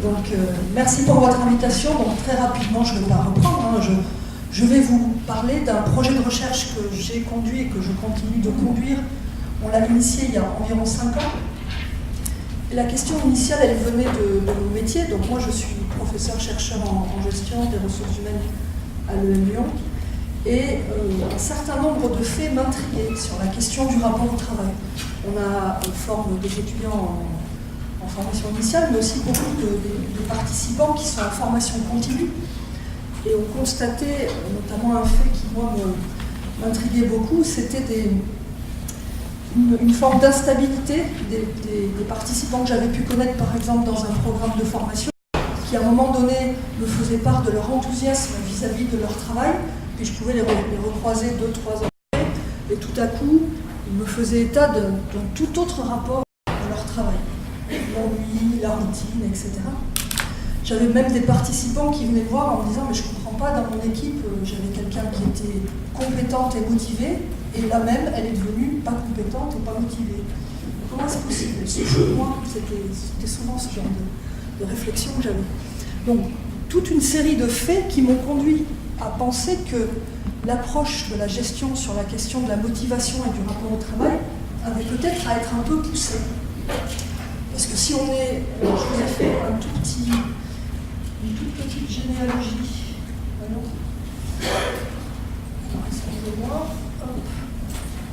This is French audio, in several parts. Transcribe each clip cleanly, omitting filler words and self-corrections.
Donc, merci pour votre invitation. Donc, très rapidement, je ne vais pas reprendre. Je vais vous parler d'un projet de recherche que j'ai conduit et que je continue de conduire. On l'a initié il y a environ 5 ans. Et la question initiale, elle venait de mon métier. Donc, moi, je suis professeur-chercheur en gestion des ressources humaines à l'EM Lyon. Et un certain nombre de faits m'intriguaient sur la question du rapport au travail. On forme des étudiants en formation initiale, mais aussi beaucoup de participants qui sont en formation continue. Et on constatait notamment un fait qui, moi, m'intriguait beaucoup, c'était une forme d'instabilité des participants que j'avais pu connaître, par exemple, dans un programme de formation, qui, à un moment donné, me faisaient part de leur enthousiasme vis-à-vis de leur travail, puis je pouvais les recroiser 2-3 ans après, et tout à coup, ils me faisaient état d'un tout autre rapport à leur travail. L'ennui, la routine, etc. J'avais même des participants qui venaient me voir en me disant « mais je ne comprends pas, dans mon équipe, j'avais quelqu'un qui était compétente et motivée, et là même, elle est devenue pas compétente et pas motivée. Comment c'est possible ?» Moi, c'était souvent ce genre de réflexion que j'avais. Donc, toute une série de faits qui m'ont conduit à penser que l'approche de la gestion sur la question de la motivation et du rapport au travail avait peut-être à être un peu poussée. Parce que si on est, je vous ai fait une toute petite généalogie. Alors, excusez-moi.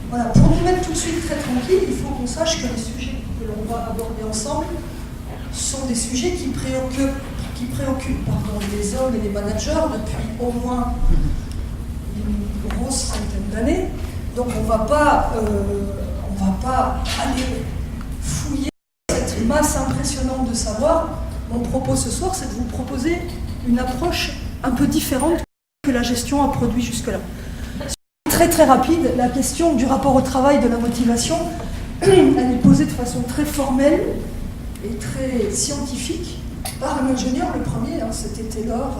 Voilà, pour nous mettre tout de suite très tranquille, il faut qu'on sache que les sujets que l'on va aborder ensemble sont des sujets qui préoccupent les hommes et les managers depuis au moins une grosse centaine d'années. Donc on ne va pas aller fouiller cette masse impressionnante de savoir. Mon propos ce soir, c'est de vous proposer une approche un peu différente que la gestion a produit jusque-là. Très très rapide, la question du rapport au travail, de la motivation, elle est posée de façon très formelle et très scientifique par un ingénieur, le premier, c'était Taylor,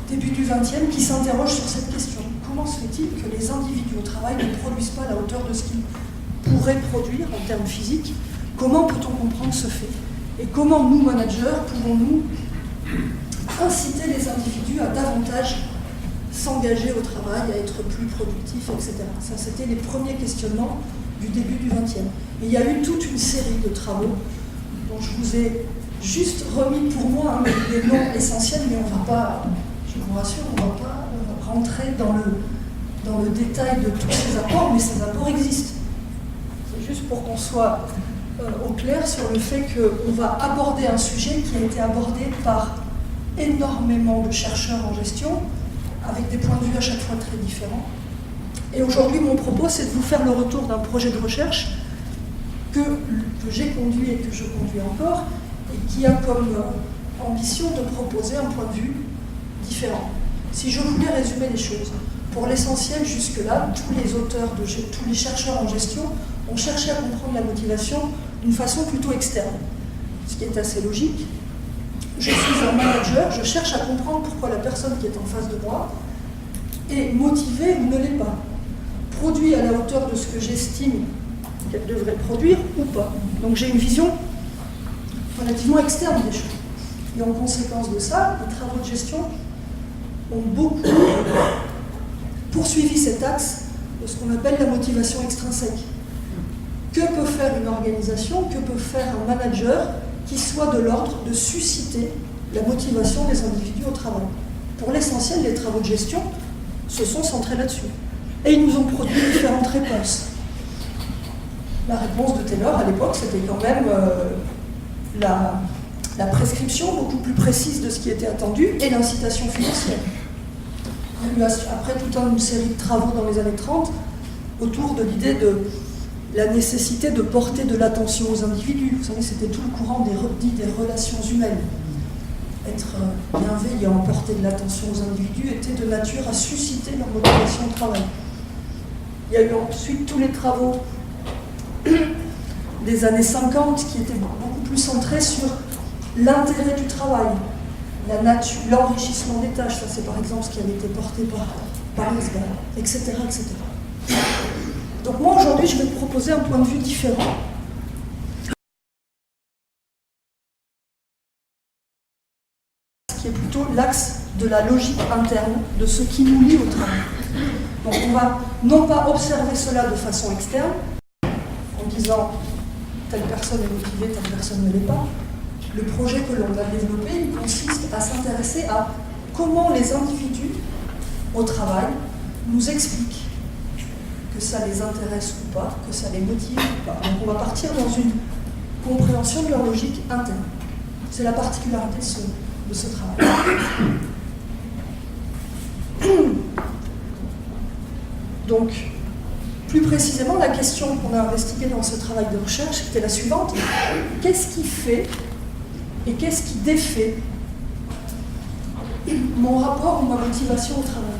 début du XXe, qui s'interroge sur cette question. Comment se fait-il que les individus au travail ne produisent pas à la hauteur de ce qu'ils pourraient produire en termes physiques? Comment peut-on comprendre ce fait? Et comment nous, managers, pouvons-nous inciter les individus à davantage s'engager au travail, à être plus productifs, etc. Ça, c'était les premiers questionnements du début du XXe. Et il y a eu toute une série de travaux dont je vous ai juste remis pour moi des noms essentiels, mais on ne va pas, je vous rassure, on ne va pas rentrer dans le détail de tous ces apports, mais ces apports existent. C'est juste pour qu'on soit au clair sur le fait qu'on va aborder un sujet qui a été abordé par énormément de chercheurs en gestion, avec des points de vue à chaque fois très différents. Et aujourd'hui, mon propos, c'est de vous faire le retour d'un projet de recherche que j'ai conduit et que je conduis encore, et qui a comme ambition de proposer un point de vue différent. Si je voulais résumer les choses, pour l'essentiel jusque-là, tous les chercheurs en gestion ont cherché à comprendre la motivation d'une façon plutôt externe, ce qui est assez logique. Je suis un manager, je cherche à comprendre pourquoi la personne qui est en face de moi est motivée ou ne l'est pas, produit à la hauteur de ce que j'estime qu'elle devrait produire ou pas. Donc j'ai une vision relativement externe des choses. Et en conséquence de ça, les travaux de gestion ont beaucoup poursuivi cet axe de ce qu'on appelle la motivation extrinsèque. Que peut faire une organisation, que peut faire un manager qui soit de l'ordre de susciter la motivation des individus au travail? Pour l'essentiel, les travaux de gestion se sont centrés là-dessus. Et ils nous ont produit différentes réponses. La réponse de Taylor, à l'époque, c'était quand même la prescription beaucoup plus précise de ce qui était attendu et l'incitation financière. Il y a eu après toute une série de travaux dans les années 30 autour de l'idée de la nécessité de porter de l'attention aux individus. Vous savez, c'était tout le courant des relations humaines. Être bienveillant, porter de l'attention aux individus était de nature à susciter leur motivation au travail. Il y a eu ensuite tous les travaux des années 50 qui étaient beaucoup plus centrés sur l'intérêt du travail, la nature, l'enrichissement des tâches. Ça, c'est par exemple ce qui avait été porté par Hesgal, etc., etc. Donc moi, aujourd'hui, je vais vous proposer un point de vue différent. qui est plutôt l'axe de la logique interne, de ce qui nous lie au travail. Donc on va non pas observer cela de façon externe, en disant telle personne est motivée, telle personne ne l'est pas. Le projet que l'on va développer, il consiste à s'intéresser à comment les individus au travail nous expliquent que ça les intéresse ou pas, que ça les motive ou pas. Donc on va partir dans une compréhension de leur logique interne. C'est la particularité de ce travail. Donc, plus précisément, la question qu'on a investiguée dans ce travail de recherche était la suivante. Qu'est-ce qui fait et qu'est-ce qui défait mon rapport ou ma motivation au travail?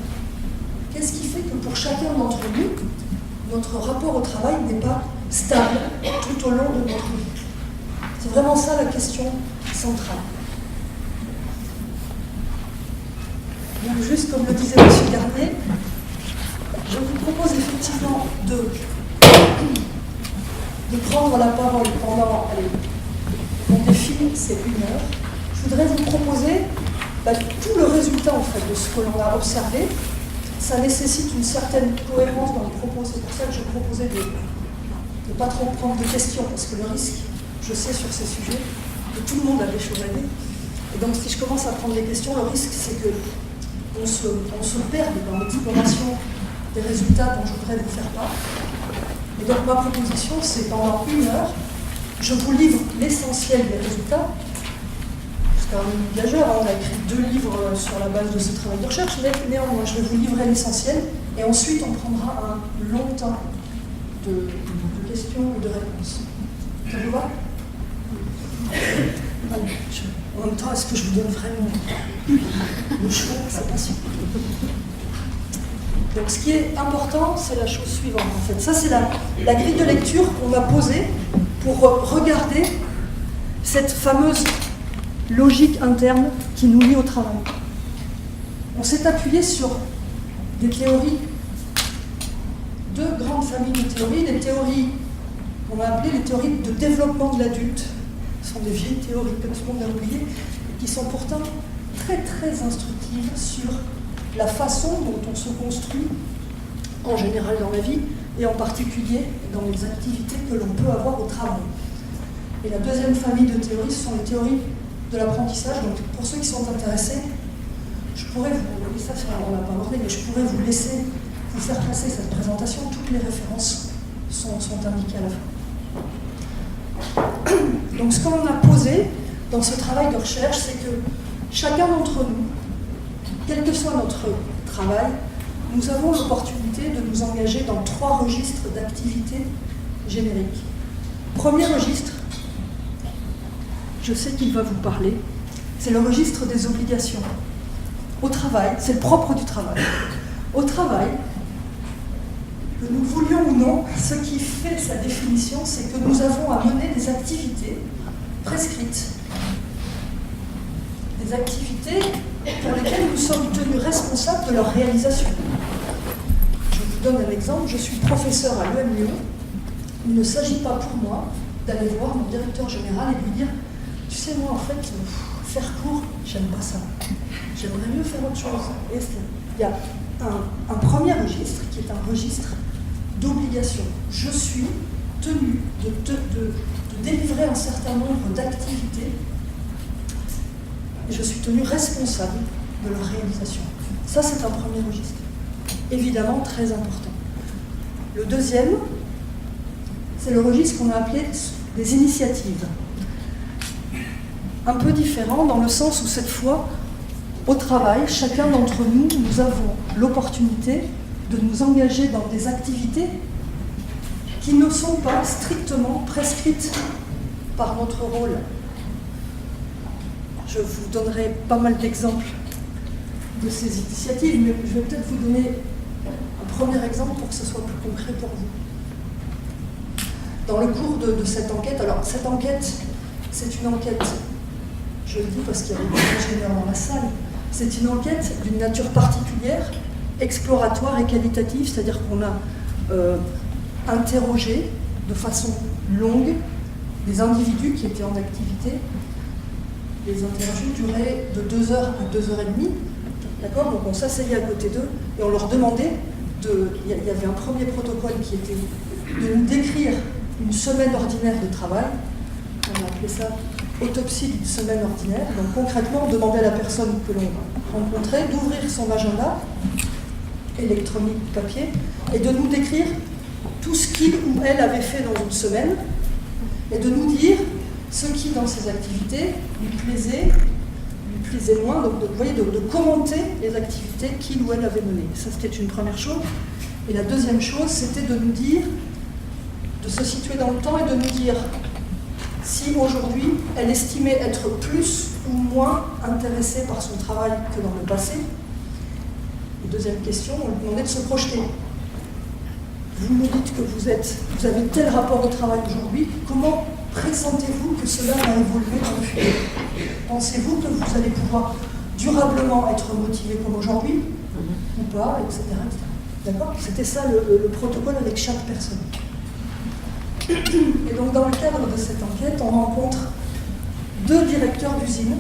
Qu'est-ce qui fait que pour chacun d'entre nous, notre rapport au travail n'est pas stable tout au long de notre vie? C'est vraiment ça la question centrale. Donc juste comme le disait M. Garnier, je vous propose effectivement de prendre la parole pendant, mon défi c'est 1 heure. Je voudrais vous proposer tout le résultat en fait de ce que l'on a observé. Ça nécessite une certaine cohérence dans le propos, c'est pour ça que je proposais de ne pas trop prendre de questions, parce que le risque, je sais sur ces sujets, que tout le monde a des choses à dire. Et donc si je commence à prendre des questions, le risque c'est que on se perde dans l'exploration des résultats dont je voudrais vous faire part. Et donc ma proposition, c'est pendant 1 heure, je vous livre l'essentiel des résultats. C'est quand même gageur, on a écrit 2 livres sur la base de ce travail de recherche, mais néanmoins, je vais vous livrer l'essentiel, et ensuite on prendra un long temps de questions et de réponses. Ça vous va? En même temps, est-ce que je vous donne vraiment le choix? C'est pas sûr. Donc ce qui est important, c'est la chose suivante en fait. Ça c'est la grille de lecture qu'on a posée pour regarder cette fameuse logique interne qui nous lie au travail. On s'est appuyé sur des théories, 2 grandes familles de théories, les théories qu'on a appelées les théories de développement de l'adulte. Ce sont des vieilles théories que tout le monde a oubliées, qui sont pourtant très très instructives sur la façon dont on se construit en général dans la vie et en particulier dans les activités que l'on peut avoir au travail. Et la deuxième famille de théories, ce sont les théories de l'apprentissage. Donc pour ceux qui sont intéressés, je pourrais vous, et ça on n'a pas abordé, mais je pourrais vous laisser vous faire passer cette présentation. Toutes les références sont indiquées à la fin. Donc ce que l'on a posé dans ce travail de recherche, c'est que chacun d'entre nous, quel que soit notre travail, nous avons l'opportunité de nous engager dans 3 registres d'activités génériques. Premier registre, je sais qu'il va vous parler, c'est le registre des obligations. Au travail, c'est le propre du travail. Au travail, que nous voulions ou non, ce qui fait sa définition, c'est que nous avons à mener des activités prescrites. Des activités pour lesquelles nous sommes tenus responsables de leur réalisation. Je vous donne un exemple, je suis professeur à l'EM Lyon. Il ne s'agit pas pour moi d'aller voir mon directeur général et lui dire « Tu sais, moi, en fait, faire cours, j'aime pas ça. J'aimerais mieux faire autre chose. » Et il y a un premier registre qui est un registre d'obligation. Je suis tenu de délivrer un certain nombre d'activités et je suis tenu responsable de leur réalisation. Ça, c'est un premier registre, évidemment très important. Le deuxième, c'est le registre qu'on a appelé des initiatives. Un peu différent dans le sens où cette fois, au travail, chacun d'entre nous, nous avons l'opportunité de nous engager dans des activités qui ne sont pas strictement prescrites par notre rôle. Je vous donnerai pas mal d'exemples de ces initiatives, mais je vais peut-être vous donner un premier exemple pour que ce soit plus concret pour vous. Dans le cours de cette enquête, alors cette enquête, c'est une enquête, je le dis parce qu'il y a des ingénieurs dans la salle, c'est une enquête d'une nature particulière, exploratoire et qualitative, c'est-à-dire qu'on a interrogé de façon longue des individus qui étaient en activité Les interviews duraient de 2 heures à 2h30. D'accord? Donc on s'asseyait à côté d'eux et on leur demandait il y avait un premier protocole qui était de nous décrire une semaine ordinaire de travail. On a appelé ça autopsie d'une semaine ordinaire. Donc concrètement, on demandait à la personne que l'on rencontrait d'ouvrir son agenda électronique, papier, et de nous décrire tout ce qu'il ou elle avait fait dans une semaine, et de nous dire ce qui, dans ses activités, lui plaisait moins, donc vous voyez, de commenter les activités qu'il ou elle avait menées. Ça, c'était une première chose. Et la deuxième chose, c'était de nous dire, de se situer dans le temps et de nous dire si aujourd'hui, elle estimait être plus ou moins intéressée par son travail que dans le passé. Et deuxième question, on lui demandait de se projeter. Vous nous dites que vous avez tel rapport au travail aujourd'hui, comment pressentez-vous que cela va évoluer dans le futur? Pensez-vous que vous allez pouvoir durablement être motivé comme aujourd'hui, ou pas, etc. D'accord? C'était ça le protocole avec chaque personne. Et donc dans le cadre de cette enquête, on rencontre 2 directeurs d'usine.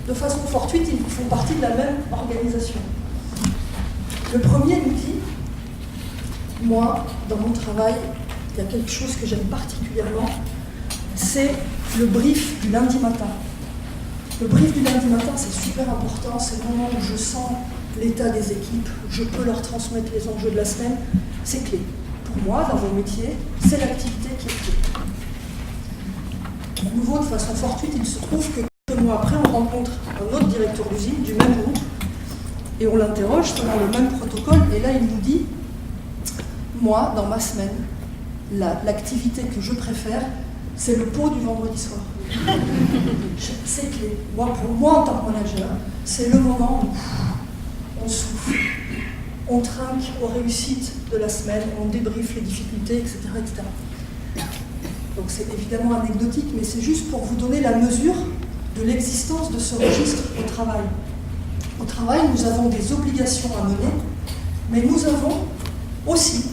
De façon fortuite, ils font partie de la même organisation. Le premier nous dit, moi, dans mon travail, il y a quelque chose que j'aime particulièrement, c'est le brief du lundi matin. Le brief du lundi matin, c'est super important, c'est le moment où je sens l'état des équipes, où je peux leur transmettre les enjeux de la semaine, c'est clé. Pour moi, dans mon métier, c'est l'activité qui est clé. De nouveau, de façon fortuite, il se trouve que quelques mois après, on rencontre un autre directeur d'usine du même groupe, et on l'interroge selon le même protocole, et là, il nous dit, moi, dans ma semaine, l'activité que je préfère, c'est le pot du vendredi soir. C'est clé. Pour moi, en tant que manager, c'est le moment où on souffle, on trinque aux réussites de la semaine, on débriefe les difficultés, etc. etc. Donc c'est évidemment anecdotique, mais c'est juste pour vous donner la mesure de l'existence de ce registre au travail. Au travail, nous avons des obligations à mener, mais nous avons aussi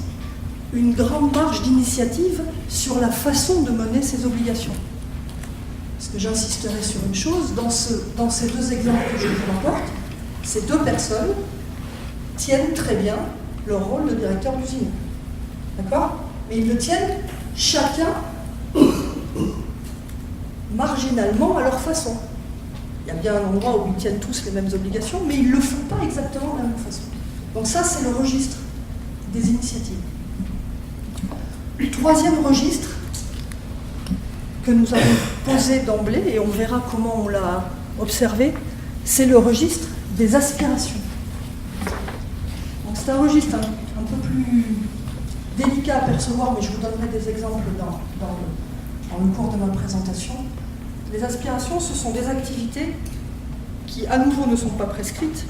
une grande marge d'initiative sur la façon de mener ces obligations. Parce que j'insisterai sur une chose, dans ces 2 exemples que je vous rapporte, ces 2 personnes tiennent très bien leur rôle de directeur d'usine. D'accord? Mais ils le tiennent chacun marginalement à leur façon. Il y a bien un endroit où ils tiennent tous les mêmes obligations, mais ils ne le font pas exactement de la même façon. Donc ça, c'est le registre des initiatives. Le 3e registre que nous avons posé d'emblée, et on verra comment on l'a observé, c'est le registre des aspirations. Donc c'est un registre un peu plus délicat à percevoir, mais je vous donnerai des exemples dans le cours de ma présentation. Les aspirations, ce sont des activités qui, à nouveau, ne sont pas prescrites,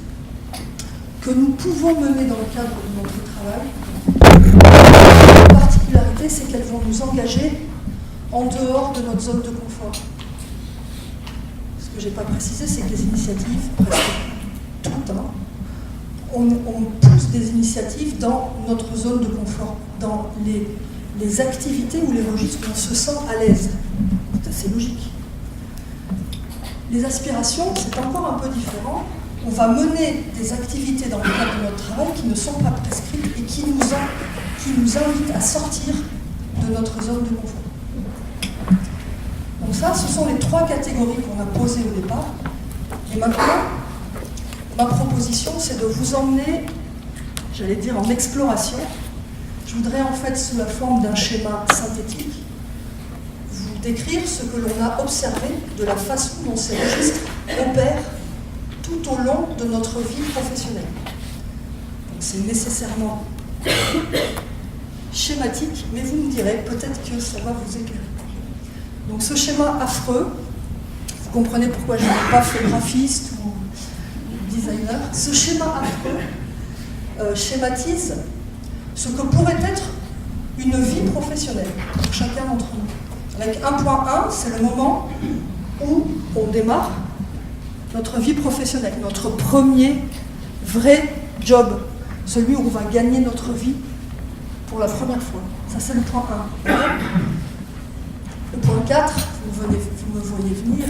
que nous pouvons mener dans le cadre de notre travail. La particularité, c'est qu'elles vont nous engager en dehors de notre zone de confort. Ce que je n'ai pas précisé, c'est que les initiatives, presque tout le temps, on pousse des initiatives dans notre zone de confort, dans les activités ou les registres où on se sent à l'aise. C'est assez logique. Les aspirations, c'est encore un peu différent. On va mener des activités dans le cadre de notre travail qui ne sont pas prescrites et qui nous invitent à sortir de notre zone de confort. Donc ça, ce sont les 3 catégories qu'on a posées au départ. Et maintenant, ma proposition, c'est de vous emmener, j'allais dire, en exploration. Je voudrais en fait, sous la forme d'un schéma synthétique, vous décrire ce que l'on a observé de la façon dont ces registres opèrent tout au long de notre vie professionnelle. Donc c'est nécessairement schématique, mais vous me direz, peut-être que ça va vous éclairer. Donc ce schéma affreux, vous comprenez pourquoi je n'ai pas fait graphiste ou designer, ce schéma affreux schématise ce que pourrait être une vie professionnelle pour chacun d'entre nous. Avec 1.1, c'est le moment où on démarre notre vie professionnelle, notre premier vrai job, celui où on va gagner notre vie pour la première fois. Ça, c'est le point 1. Le point 4, vous vous me voyez venir,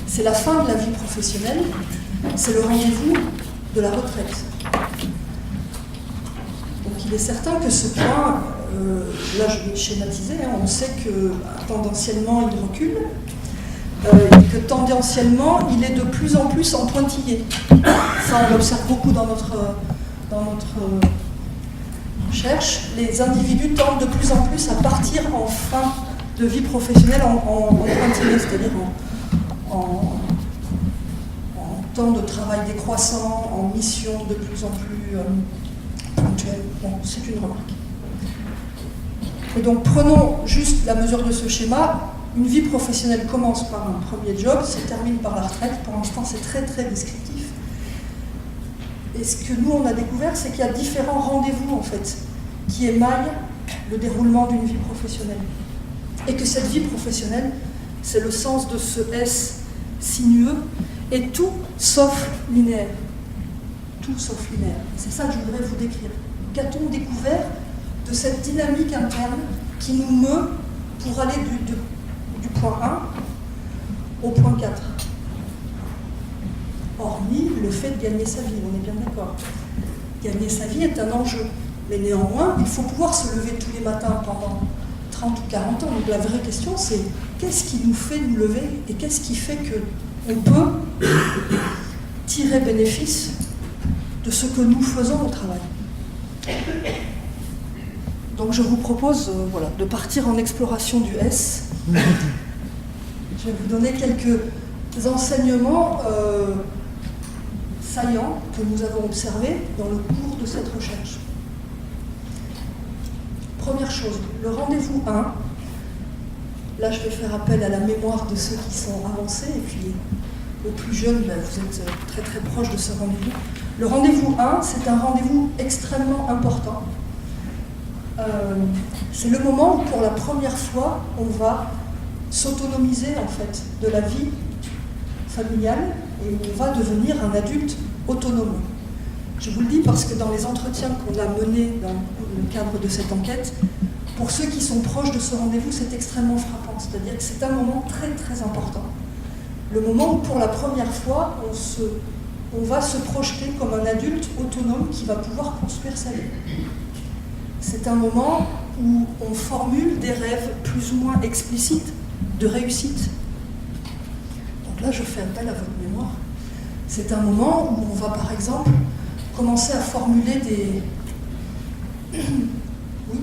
c'est la fin de la vie professionnelle, c'est le rendez-vous de la retraite. Donc il est certain que ce point, là je vais schématiser, hein, on sait que tendanciellement il recule, et que tendanciellement il est de plus en plus en pointillé. Ça on l'observe beaucoup dans notre recherche. Les individus tendent de plus en plus à partir en fin de vie professionnelle en pointillé, c'est-à-dire en temps de travail décroissant, en mission de plus en plus ponctuelle. Bon, c'est une remarque. Et donc prenons juste la mesure de ce schéma. Une vie professionnelle commence par un premier job, se termine par la retraite. Pour l'instant, c'est très très descriptif. Et ce que nous on a découvert, c'est qu'il y a différents rendez-vous en fait qui émaillent le déroulement d'une vie professionnelle. Et que cette vie professionnelle, c'est le sens de ce S sinueux, et tout sauf linéaire. Tout sauf linéaire. C'est ça que je voudrais vous décrire. Qu'a-t-on découvert de cette dynamique interne qui nous meut pour aller du point 1 au point 4? Hormis le fait de gagner sa vie, on est bien d'accord. Gagner sa vie est un enjeu. Mais néanmoins, il faut pouvoir se lever tous les matins pendant 30 ou 40 ans. Donc la vraie question, c'est qu'est-ce qui nous fait nous lever et qu'est-ce qui fait qu'on peut tirer bénéfice de ce que nous faisons au travail. Donc je vous propose de partir en exploration du S. Je vais vous donner quelques enseignements saillants que nous avons observés dans le cours de cette recherche. Première chose, le rendez-vous 1, là je vais faire appel à la mémoire de ceux qui sont avancés, et puis aux plus jeunes, vous êtes très très proches de ce rendez-vous. Le rendez-vous 1, c'est un rendez-vous extrêmement important. C'est le moment où pour la première fois, on va s'autonomiser en fait de la vie familiale et on va devenir un adulte autonome. Je vous le dis parce que dans les entretiens qu'on a menés dans le cadre de cette enquête, pour ceux qui sont proches de ce rendez-vous, c'est extrêmement frappant. C'est-à-dire que c'est un moment très très important. Le moment où pour la première fois, on va se projeter comme un adulte autonome qui va pouvoir construire sa vie. C'est un moment où on formule des rêves plus ou moins explicites de réussite. Donc là, je fais appel à votre mémoire. C'est un moment où on va, par exemple, commencer à formuler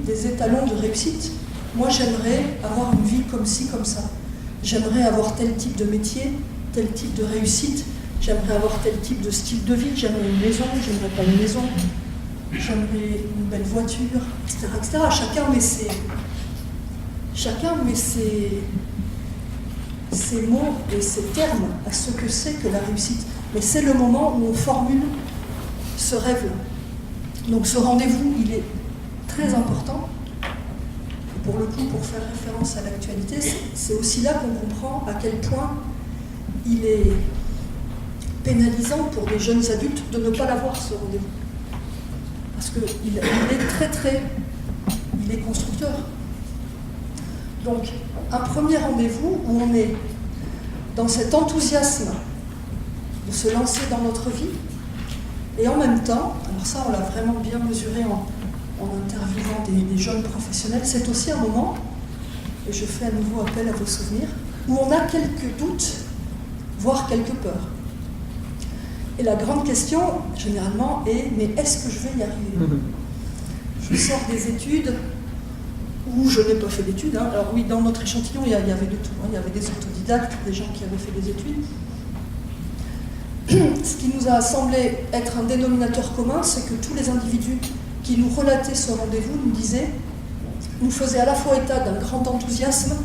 des étalons de réussite. Moi, j'aimerais avoir une vie comme ci, comme ça. J'aimerais avoir tel type de métier, tel type de réussite. J'aimerais avoir tel type de style de vie. J'aimerais une maison, j'aimerais pas une maison. J'aimerais une belle voiture, etc., etc. Chacun met ses mots et ses termes à ce que c'est que la réussite. Mais c'est le moment où on formule ce rêve-là. Donc ce rendez-vous, il est très important. Et pour le coup, pour faire référence à l'actualité, c'est aussi là qu'on comprend à quel point il est pénalisant pour des jeunes adultes de ne pas l'avoir, ce rendez-vous. Parce qu'il est il est constructeur. Donc, un premier rendez-vous où on est dans cet enthousiasme de se lancer dans notre vie, et en même temps, alors ça on l'a vraiment bien mesuré en interviewant des jeunes professionnels, c'est aussi un moment, et je fais à nouveau appel à vos souvenirs, où on a quelques doutes, voire quelques peurs. Et la grande question, généralement, est « mais est-ce que je vais y arriver ?» Je sors des études où je n'ai pas fait d'études. Hein. Alors oui, dans notre échantillon, il y avait de tout. Hein. Il y avait des autodidactes, des gens qui avaient fait des études. Ce qui nous a semblé être un dénominateur commun, c'est que tous les individus qui nous relataient ce rendez-vous nous faisaient à la fois état d'un grand enthousiasme,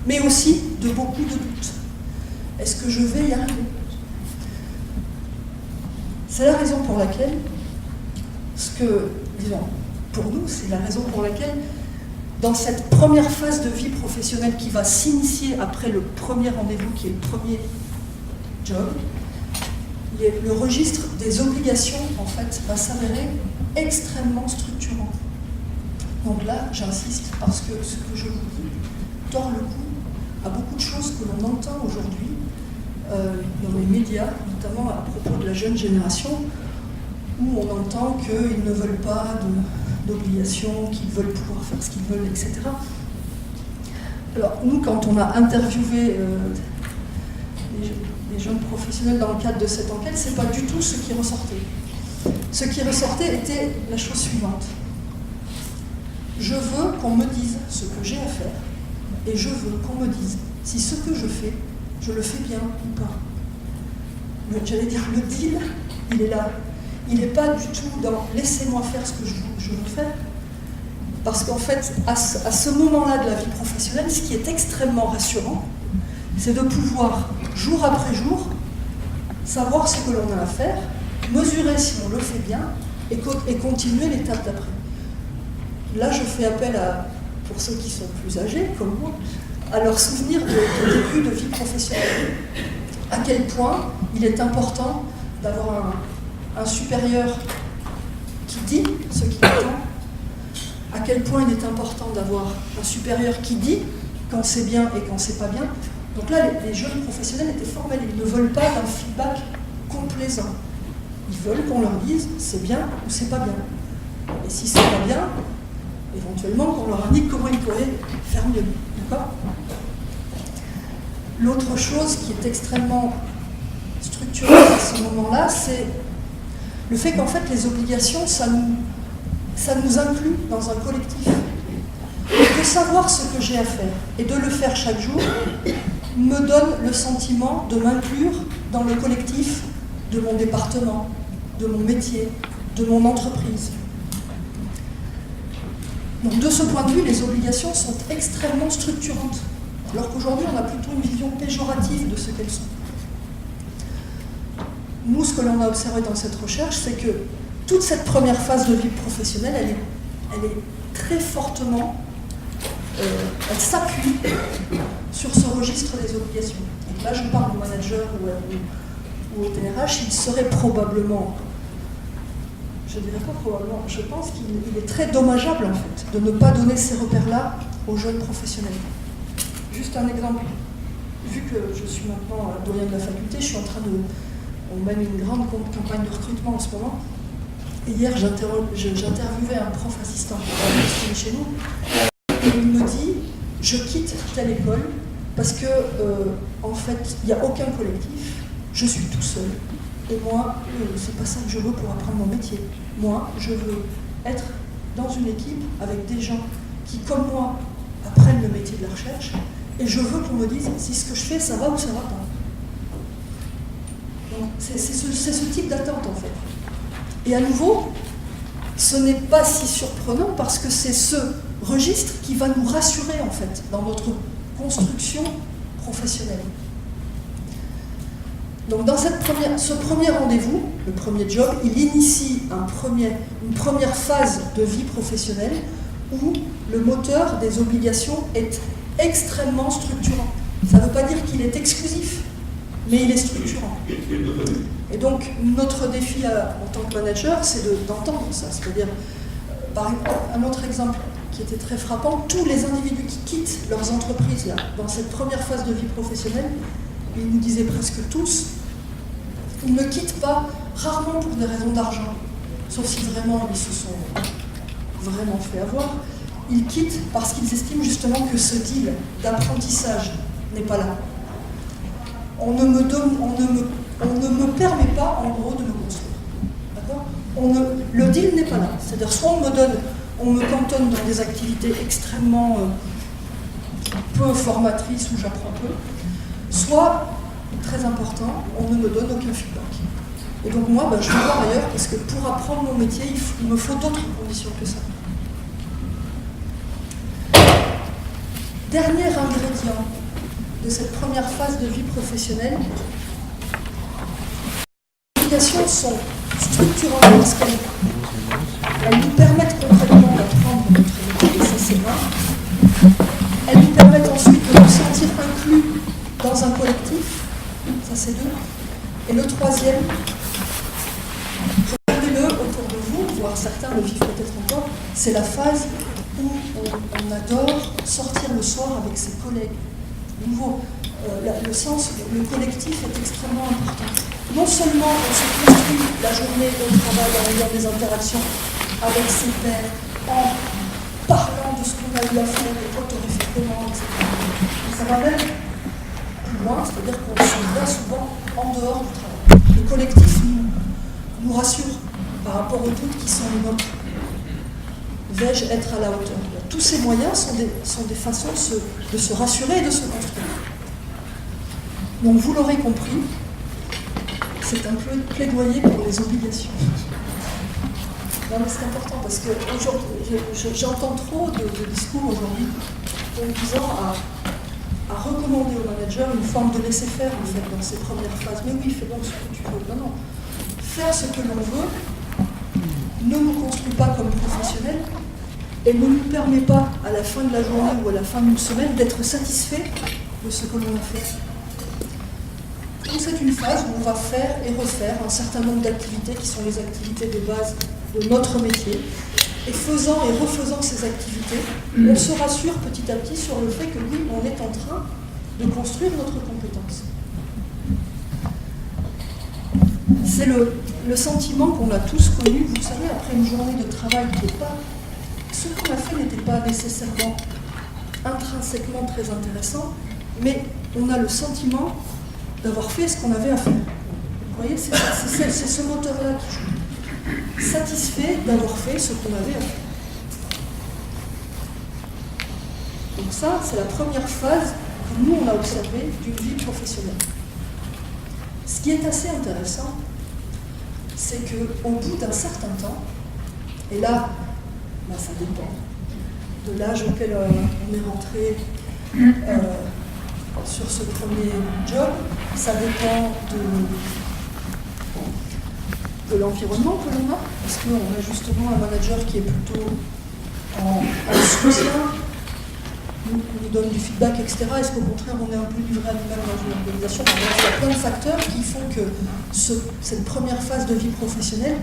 mais aussi de beaucoup de doutes. Est-ce que je vais y arriver ? C'est la raison pour laquelle, pour nous, c'est la raison pour laquelle, dans cette première phase de vie professionnelle qui va s'initier après le premier rendez-vous, qui est le premier job, le registre des obligations, en fait, va s'avérer extrêmement structurant. Donc là, j'insiste, parce que ce que je vous dis tord le cou à beaucoup de choses que l'on qu'on entend aujourd'hui dans les médias, notamment à propos de la jeune génération, où on entend qu'ils ne veulent pas d'obligations, qu'ils veulent pouvoir faire ce qu'ils veulent, etc. Alors nous, quand on a interviewé les jeunes professionnels dans le cadre de cette enquête, c'est pas du tout ce qui ressortait. Ce qui ressortait était la chose suivante. Je veux qu'on me dise ce que j'ai à faire, et je veux qu'on me dise si ce que je fais, je le fais bien ou pas. J'allais dire, le deal, il est là. Il n'est pas du tout dans « laissez-moi faire ce que je veux faire ». Parce qu'en fait, à ce moment-là de la vie professionnelle, ce qui est extrêmement rassurant, c'est de pouvoir, jour après jour, savoir ce que l'on a à faire, mesurer si on le fait bien et continuer l'étape d'après. Là, je fais appel pour ceux qui sont plus âgés, comme moi, à leur souvenir de début de vie professionnelle. À quel point il est important d'avoir un supérieur qui dit ce qu'il attend, à quel point il est important d'avoir un supérieur qui dit quand c'est bien et quand c'est pas bien. Donc là, les jeunes professionnels étaient formels, ils ne veulent pas d'un feedback complaisant. Ils veulent qu'on leur dise c'est bien ou c'est pas bien. Et si c'est pas bien, éventuellement qu'on leur indique comment ils pourraient faire mieux. D'accord ? L'autre chose qui est extrêmement structurante à ce moment-là, c'est le fait qu'en fait les obligations, ça nous inclut dans un collectif. De savoir ce que j'ai à faire et de le faire chaque jour me donne le sentiment de m'inclure dans le collectif de mon département, de mon métier, de mon entreprise. Donc de ce point de vue, les obligations sont extrêmement structurantes, alors qu'aujourd'hui on a plutôt une vision péjorative de ce qu'elles sont. Nous, ce que l'on a observé dans cette recherche, c'est que toute cette première phase de vie professionnelle, elle est très fortement, elle s'appuie sur ce registre des obligations. Et là, je parle au manager ou au DRH, il serait probablement, je ne dirais pas probablement, je pense qu'il est très dommageable en fait de ne pas donner ces repères-là aux jeunes professionnels. Juste un exemple. Vu que je suis maintenant doyen de la faculté, je suis en train on mène une grande campagne de recrutement en ce moment. Et hier, j'interviewais un prof assistant qui est chez nous. Et il me dit, je quitte telle école parce que, en fait, il n'y a aucun collectif. Je suis tout seul. Et moi, c'est pas ça que je veux pour apprendre mon métier. Moi, je veux être dans une équipe avec des gens qui, comme moi, apprennent le métier de la recherche. Et je veux qu'on me dise si ce que je fais, ça va ou ça va pas. C'est ce type d'attente en fait. Et à nouveau, ce n'est pas si surprenant parce que c'est ce registre qui va nous rassurer en fait dans notre construction professionnelle. Donc dans ce premier rendez-vous, le premier job, il initie une première phase de vie professionnelle où le moteur des obligations est extrêmement structurant. Ça ne veut pas dire qu'il est exclusif, mais il est structurant. Et donc, notre défi en tant que manager, c'est d'entendre ça. C'est-à-dire, par exemple, un autre exemple qui était très frappant, tous les individus qui quittent leurs entreprises là, dans cette première phase de vie professionnelle, ils nous disaient presque tous, ils ne quittent pas, rarement pour des raisons d'argent, sauf si vraiment ils se sont vraiment fait avoir, ils quittent parce qu'ils estiment justement que ce deal d'apprentissage n'est pas là. On ne me permet pas, en gros, de me construire. D'accord ? Le deal n'est pas là. C'est-à-dire, soit on me cantonne dans des activités extrêmement peu formatrices où j'apprends peu, soit, très important, on ne me donne aucun feedback. Et donc moi, je vais voir ailleurs, parce que pour apprendre mon métier, il me faut d'autres conditions que ça. Dernier ingrédient de cette première phase de vie professionnelle, les obligations sont structurantes parce qu'elles nous permettent concrètement d'apprendre notre métier, et ça c'est un. Elles nous permettent ensuite de nous sentir inclus dans un collectif, ça c'est deux. Et le troisième, regardez-le autour de vous, voire certains le vivent peut-être encore, c'est la phase où on adore sortir le soir avec ses collègues. De nouveau, le sens, le collectif est extrêmement important. Non seulement on se construit la journée au travail en ayant des interactions avec ses pairs, en parlant de ce qu'on a eu à faire, et quoi t'aurais fait comment, etc. Mais ça va même plus loin, c'est-à-dire qu'on se voit souvent en dehors du travail. Le collectif nous rassure par rapport aux doutes qui sont les nôtres. Vais-je être à la hauteur? Tous ces moyens sont des façons de se rassurer et de se construire. Donc vous l'aurez compris, c'est un peu plaidoyer pour les obligations. Non mais c'est important parce que j'entends trop de discours aujourd'hui visant à recommander au manager une forme de laisser-faire en fait dans ses premières phases. Mais oui, fais donc ce que tu veux. Non. Faire ce que l'on veut ne nous construit pas comme professionnels et ne nous permet pas, à la fin de la journée ou à la fin d'une semaine, d'être satisfait de ce que l'on a fait. Donc c'est une phase où on va faire et refaire un certain nombre d'activités qui sont les activités de base de notre métier. Et faisant et refaisant ces activités, on se rassure petit à petit sur le fait que oui, on est en train de construire notre compétence. C'est le sentiment qu'on a tous connu, vous savez, après une journée de travail qui n'est pas... Ce qu'on a fait n'était pas nécessairement intrinsèquement très intéressant, mais on a le sentiment d'avoir fait ce qu'on avait à faire. Vous voyez, c'est ce moteur-là qui joue. Satisfait d'avoir fait ce qu'on avait à faire. Donc ça, c'est la première phase que nous, on a observée d'une vie professionnelle. Ce qui est assez intéressant, c'est qu'au bout d'un certain temps, et là, ça dépend de l'âge auquel on est rentré sur ce premier job, ça dépend de l'environnement que l'on a, parce qu'on a justement un manager qui est plutôt en soutien, nous donne du feedback, etc. Est-ce qu'au contraire on est un peu livré à nous-mêmes dans une organisation? Il y a plein de facteurs qui font que cette première phase de vie professionnelle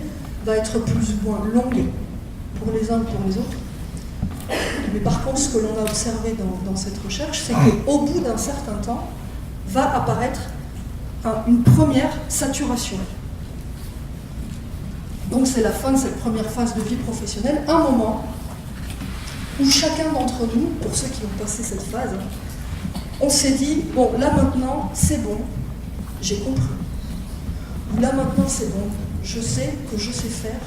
va être plus ou moins longue pour les uns que pour les autres. Mais par contre, ce que l'on a observé dans cette recherche, c'est qu'au bout d'un certain temps, va apparaître une première saturation. Donc c'est la fin de cette première phase de vie professionnelle, un moment où chacun d'entre nous, pour ceux qui ont passé cette phase, on s'est dit, bon, là maintenant, c'est bon, j'ai compris. Ou là maintenant, c'est bon, je sais que je sais faire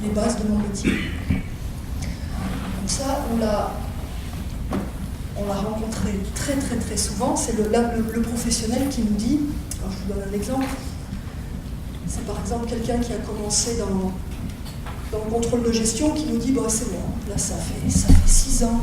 les bases de mon métier. Donc ça, on l'a rencontré très très très souvent. C'est le professionnel qui nous dit, alors je vous donne un exemple, c'est par exemple quelqu'un qui a commencé dans le contrôle de gestion qui nous dit, bon c'est bon, là ça fait 6 ans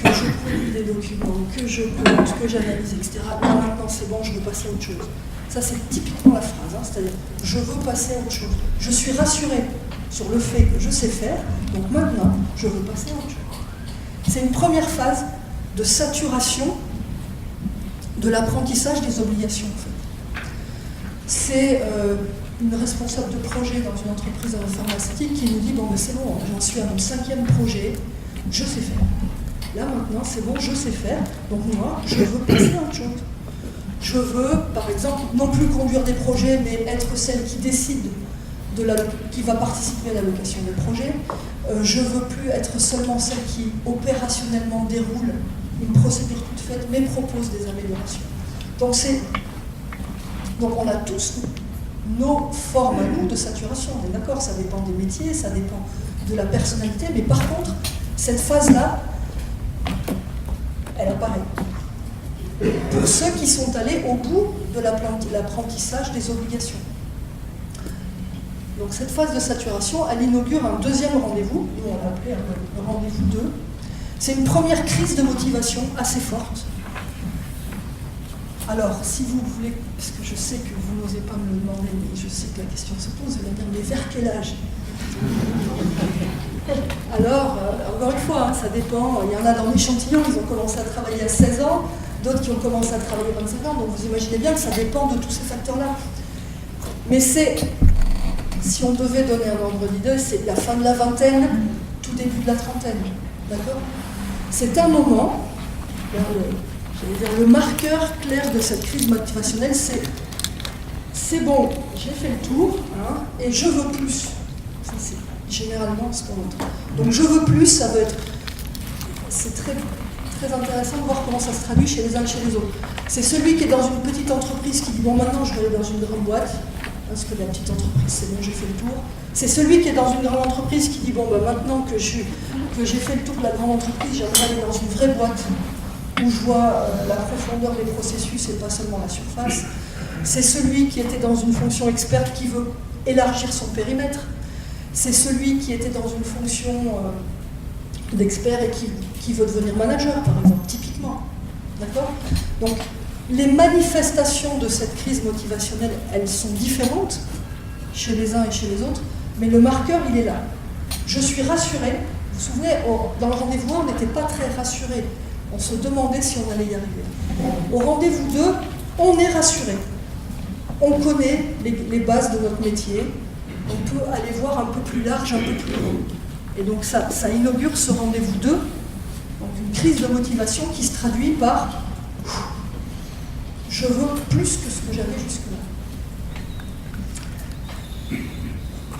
que je produis des documents, que je compte, que j'analyse, etc. Là maintenant c'est bon, je veux passer à autre chose. Ça c'est typiquement la phrase, c'est-à-dire je veux passer à autre chose. Je suis rassurée sur le fait que je sais faire, donc maintenant je veux passer à autre chose. C'est une première phase de saturation de l'apprentissage des obligations en fait. C'est une responsable de projet dans une entreprise pharmaceutique qui nous dit, bon ben c'est bon, j'en suis à mon 5e projet, je sais faire. Là maintenant c'est bon, je sais faire, donc moi je veux passer à autre chose. Je veux par exemple non plus conduire des projets, mais être celle qui décide qui va participer à l'allocation des projets. Je ne veux plus être seulement celle qui opérationnellement déroule une procédure toute faite, mais propose des améliorations. Donc on a tous nos formes à nous de saturation, on est d'accord, ça dépend des métiers, ça dépend de la personnalité, mais par contre, cette phase-là, elle apparaît. Pour ceux qui sont allés au bout de l'apprentissage des obligations. Donc cette phase de saturation, elle inaugure un deuxième rendez-vous, nous on l'a appelé un rendez-vous 2. C'est une première crise de motivation assez forte. Alors, si vous voulez, parce que je sais que vous n'osez pas me le demander, mais je sais que la question se pose, vous allez dire, mais vers quel âge? Alors, encore une fois, ça dépend. Il y en a dans l'échantillon, ils ont commencé à travailler à 16 ans, d'autres qui ont commencé à travailler à 25 ans, donc vous imaginez bien que ça dépend de tous ces facteurs-là. Mais c'est, si on devait donner un ordre d'idée, c'est la fin de la vingtaine, tout début de la trentaine. D'accord? C'est un moment, j'allais dire, le marqueur clair de cette crise motivationnelle, c'est bon, j'ai fait le tour, hein, et je veux plus. Ça, c'est généralement ce qu'on entend. Donc je veux plus, ça veut être... C'est très, très intéressant de voir comment ça se traduit chez les uns et chez les autres. C'est celui qui est dans une petite entreprise qui dit, bon, maintenant je vais aller dans une grande boîte, parce que la petite entreprise, c'est bon, j'ai fait le tour. C'est celui qui est dans une grande entreprise qui dit, bon, bah, maintenant que j'ai fait le tour de la grande entreprise, j'aimerais aller dans une vraie boîte où je vois la profondeur des processus et pas seulement la surface. C'est celui qui était dans une fonction experte qui veut élargir son périmètre. C'est celui qui était dans une fonction d'expert et qui veut devenir manager, par exemple, typiquement. D'accord ? Donc, les manifestations de cette crise motivationnelle, elles sont différentes chez les uns et chez les autres, mais le marqueur, il est là. Je suis rassuré. Vous vous souvenez, dans le rendez-vous 1, on n'était pas très rassuré. On se demandait si on allait y arriver. Au rendez-vous 2, on est rassuré. On connaît les bases de notre métier. On peut aller voir un peu plus large, un peu plus long. Et donc ça inaugure ce rendez-vous 2, donc une crise de motivation qui se traduit par « je veux plus que ce que j'avais jusque-là ».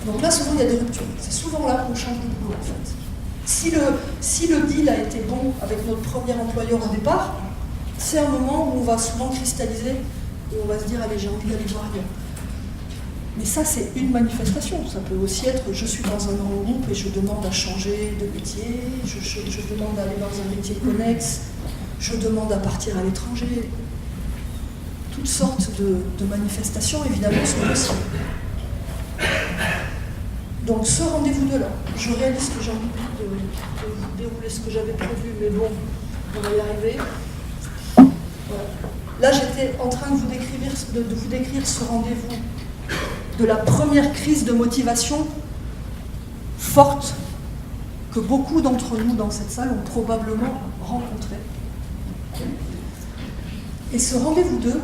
Donc là, souvent, il y a des ruptures. C'est souvent là qu'on change de boulot, en fait. Si le deal a été bon avec notre premier employeur au départ, c'est un moment où on va souvent cristalliser et on va se dire « allez, j'ai envie d'aller voir ailleurs ». Mais ça, c'est une manifestation. Ça peut aussi être « je suis dans un grand groupe et je demande à changer de métier, je demande d'aller dans un métier connexe, je demande à partir à l'étranger ». Toutes sortes de manifestations, évidemment, sont possibles. Donc ce rendez-vous de là, je réalise que j'ai envie de vous dérouler ce que j'avais prévu, mais bon, on va y arriver. Voilà. Là, j'étais en train de vous décrire ce rendez-vous de la première crise de motivation forte que beaucoup d'entre nous dans cette salle ont probablement rencontrée. Et ce rendez-vous 2,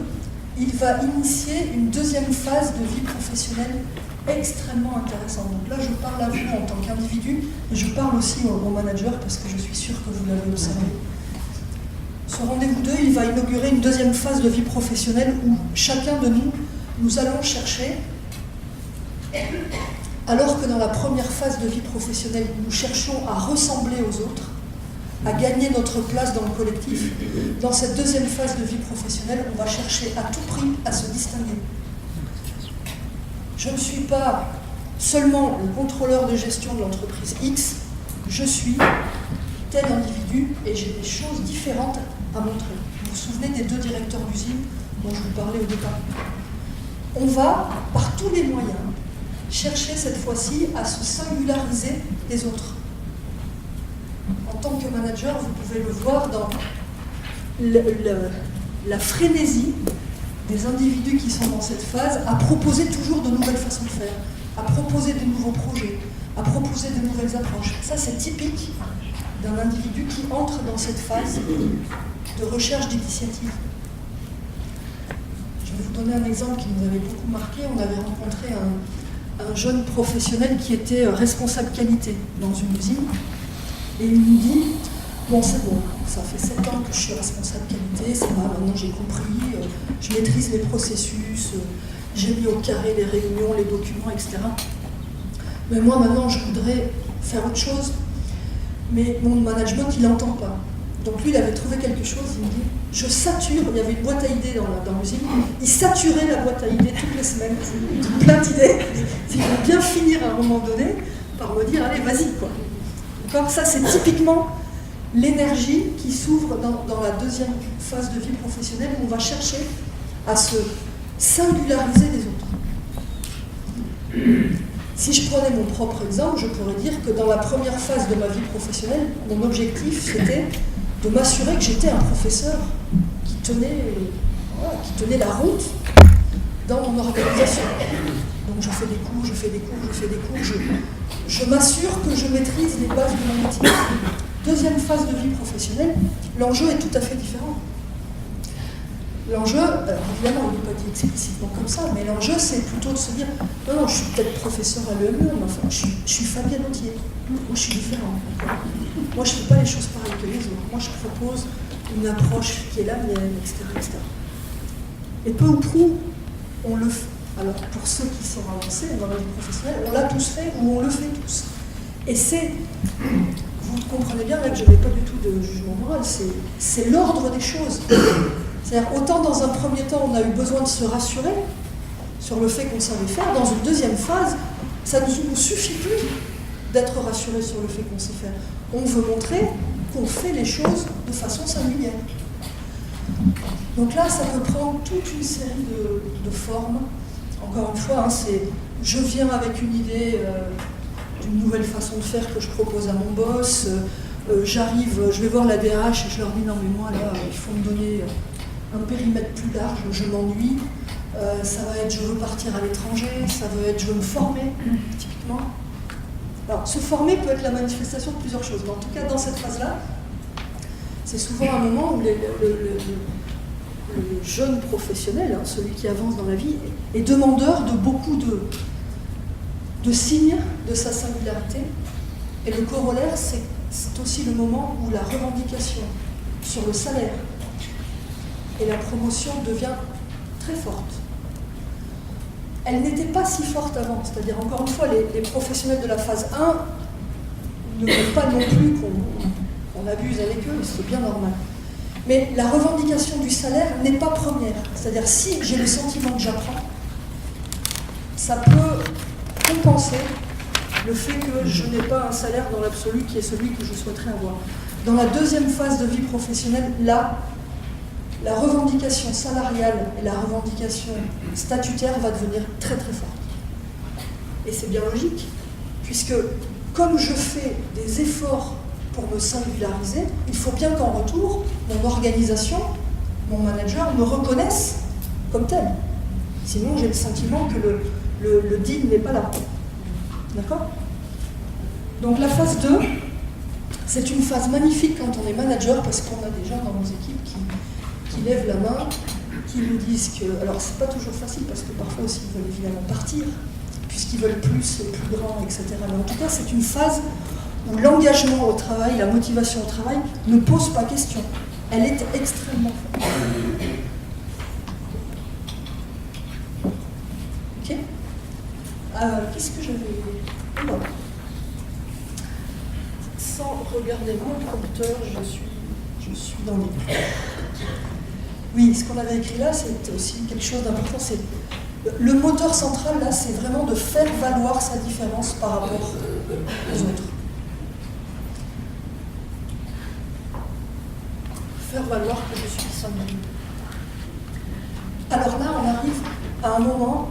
il va initier une deuxième phase de vie professionnelle extrêmement intéressante. Donc là, je parle à vous en tant qu'individu, et je parle aussi au manager, parce que je suis sûre que vous l'avez observé. Ce rendez-vous 2, il va inaugurer une deuxième phase de vie professionnelle où chacun de nous allons chercher, alors que dans la première phase de vie professionnelle, nous cherchions à ressembler aux autres, à gagner notre place dans le collectif, dans cette deuxième phase de vie professionnelle, on va chercher à tout prix à se distinguer. Je ne suis pas seulement le contrôleur de gestion de l'entreprise X, je suis tel individu et j'ai des choses différentes à montrer. Vous vous souvenez des 2 directeurs d'usine dont je vous parlais au départ? On va, par tous les moyens, chercher cette fois-ci à se singulariser des autres. En tant que manager, vous pouvez le voir dans la frénésie des individus qui sont dans cette phase à proposer toujours de nouvelles façons de faire, à proposer de nouveaux projets, à proposer de nouvelles approches. Ça, c'est typique d'un individu qui entre dans cette phase de recherche d'initiative. Je vais vous donner un exemple qui nous avait beaucoup marqué. On avait rencontré un jeune professionnel qui était responsable qualité dans une usine. Et il nous dit, bon c'est bon, ça fait 7 ans que je suis responsable qualité, ça va, maintenant j'ai compris, je maîtrise les processus, j'ai mis au carré les réunions, les documents, etc. Mais moi maintenant je voudrais faire autre chose, mais mon management il n'entend pas. Donc lui il avait trouvé quelque chose, il me dit, je sature, il y avait une boîte à idées dans l'usine, il saturait la boîte à idées toutes les semaines, plein d'idées, il veut bien finir à un moment donné par me dire, allez vas-y quoi. D'accord, ça c'est typiquement l'énergie qui s'ouvre dans la deuxième phase de vie professionnelle où on va chercher à se singulariser des autres. Si je prenais mon propre exemple, je pourrais dire que dans la première phase de ma vie professionnelle, mon objectif c'était de m'assurer que j'étais un professeur qui tenait la route dans mon organisation. Donc je fais des cours, je m'assure que je maîtrise les bases de mon métier. Deuxième phase de vie professionnelle, l'enjeu est tout à fait différent. L'enjeu, alors évidemment, il n'est pas dit explicitement comme ça, mais l'enjeu c'est plutôt de se dire non, je suis peut-être professeur à l'EME, mais enfin, je suis Fabien Autier. Moi, je suis différent. Moi, je ne fais pas les choses pareilles que les autres. Moi, je propose une approche qui est la mienne, etc., etc. Et peu ou prou, on le fait. Alors, pour ceux qui sont avancés dans la vie professionnelle, on l'a tous fait ou on le fait tous. Et c'est, vous comprenez bien là que je n'ai pas du tout de jugement moral, c'est l'ordre des choses. C'est-à-dire, autant dans un premier temps, on a eu besoin de se rassurer sur le fait qu'on savait faire, dans une deuxième phase, ça ne nous suffit plus d'être rassuré sur le fait qu'on sait faire. On veut montrer qu'on fait les choses de façon singulière. Donc là, ça peut prendre toute une série de formes. Encore une fois, c'est je viens avec une idée d'une nouvelle façon de faire que je propose à mon boss, j'arrive, je vais voir la DRH et je leur dis non mais moi là, il faut me donner un périmètre plus large, je m'ennuie, ça va être je veux partir à l'étranger, ça va être je veux me former, typiquement. Alors, se former peut être la manifestation de plusieurs choses, mais en tout cas, dans cette phase-là, c'est souvent un moment où le jeune professionnel, celui qui avance dans la vie, est demandeur de beaucoup de signes de sa singularité. Et le corollaire, c'est aussi le moment où la revendication sur le salaire et la promotion devient très forte. Elle n'était pas si forte avant, c'est-à-dire, encore une fois, les professionnels de la phase 1 ne veulent pas non plus qu'on abuse avec eux, c'est bien normal. Mais la revendication du salaire n'est pas première, c'est-à-dire, si j'ai le sentiment que j'apprends, ça peut compenser le fait que je n'ai pas un salaire dans l'absolu qui est celui que je souhaiterais avoir. Dans la deuxième phase de vie professionnelle, là, la revendication salariale et la revendication statutaire va devenir très très forte. Et c'est bien logique, puisque comme je fais des efforts pour me singulariser, il faut bien qu'en retour, mon organisation, mon manager me reconnaisse comme tel. Sinon, j'ai le sentiment que le deal n'est pas là. D'accord ? Donc la phase 2, c'est une phase magnifique quand on est manager, parce qu'on a des gens dans nos équipes qui lèvent la main, qui nous disent que... Alors, c'est pas toujours facile, parce que parfois aussi, ils veulent évidemment partir, puisqu'ils veulent plus, plus grand, etc. Mais en tout cas, c'est une phase où l'engagement au travail, la motivation au travail, ne pose pas question. Elle est extrêmement forte. Ok ? Qu'est-ce que j'avais... Voilà. Sans regarder mon prompteur, je suis dans les... Oui, ce qu'on avait écrit là, c'est aussi quelque chose d'important. C'est le moteur central, là, c'est vraiment de faire valoir sa différence par rapport aux autres. Faire valoir que je suis singulier. Alors là, on arrive à un moment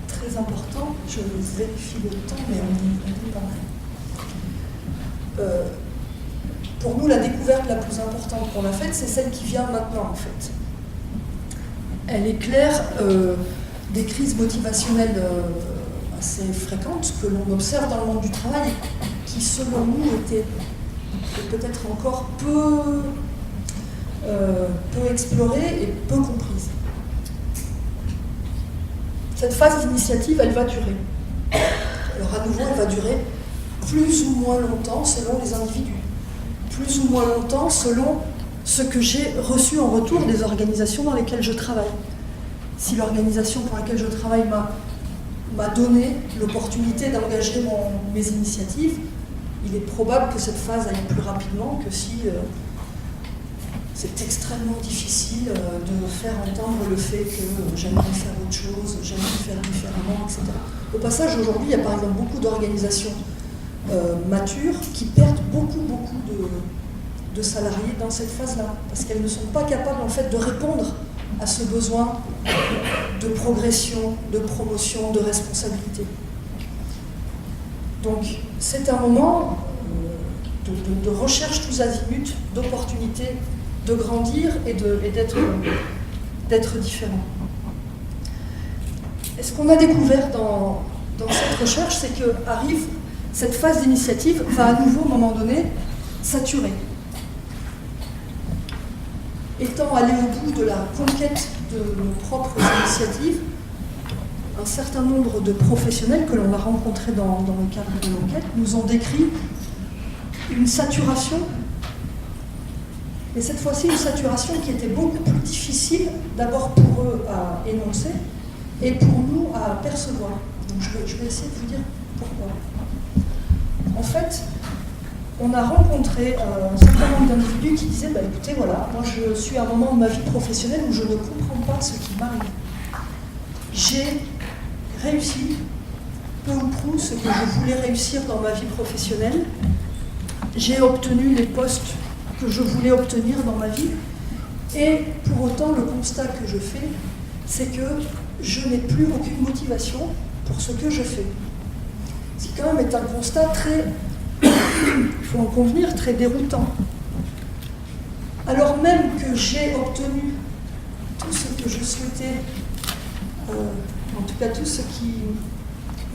très important. Je vérifie le temps, mais on est pas mal. Pour nous, la découverte la plus importante qu'on a faite, c'est celle qui vient maintenant, en fait. Elle éclaire des crises motivationnelles assez fréquentes que l'on observe dans le monde du travail, qui, selon nous, étaient peut-être encore peu explorées et peu comprises. Cette phase d'initiative, elle va durer. Alors à nouveau, elle va durer plus ou moins longtemps selon les individus. Plus ou moins longtemps selon ce que j'ai reçu en retour des organisations dans lesquelles je travaille. Si l'organisation pour laquelle je travaille m'a donné l'opportunité d'engager mes initiatives, il est probable que cette phase aille plus rapidement que si c'est extrêmement difficile de faire entendre le fait que j'aimerais faire autre chose, j'aimerais faire différemment, etc. Au passage, aujourd'hui, il y a par exemple beaucoup d'organisations matures qui perdent beaucoup de salariés dans cette phase-là, parce qu'elles ne sont pas capables en fait de répondre à ce besoin de progression, de promotion, de responsabilité. Donc c'est un moment de recherche tous azimuts, d'opportunités de grandir et d'être différent. Et ce qu'on a découvert dans cette recherche, c'est que arrive cette phase d'initiative va à nouveau, à un moment donné, saturer. Étant allé au bout de la conquête de nos propres initiatives, un certain nombre de professionnels que l'on a rencontrés dans le cadre de l'enquête nous ont décrit une saturation mais cette fois-ci une saturation qui était beaucoup plus difficile, d'abord pour eux à énoncer, et pour nous à percevoir. Donc je vais essayer de vous dire pourquoi. En fait, on a rencontré un certain nombre d'individus qui disaient, écoutez, voilà, moi je suis à un moment de ma vie professionnelle où je ne comprends pas ce qui m'arrive. J'ai réussi, peu ou prou, ce que je voulais réussir dans ma vie professionnelle. J'ai obtenu les postes que je voulais obtenir dans ma vie. Et pour autant, le constat que je fais, c'est que je n'ai plus aucune motivation pour ce que je fais. Ce qui quand même est un constat très, il faut en convenir, très déroutant. Alors même que j'ai obtenu tout ce que je souhaitais, en tout cas tout ce qui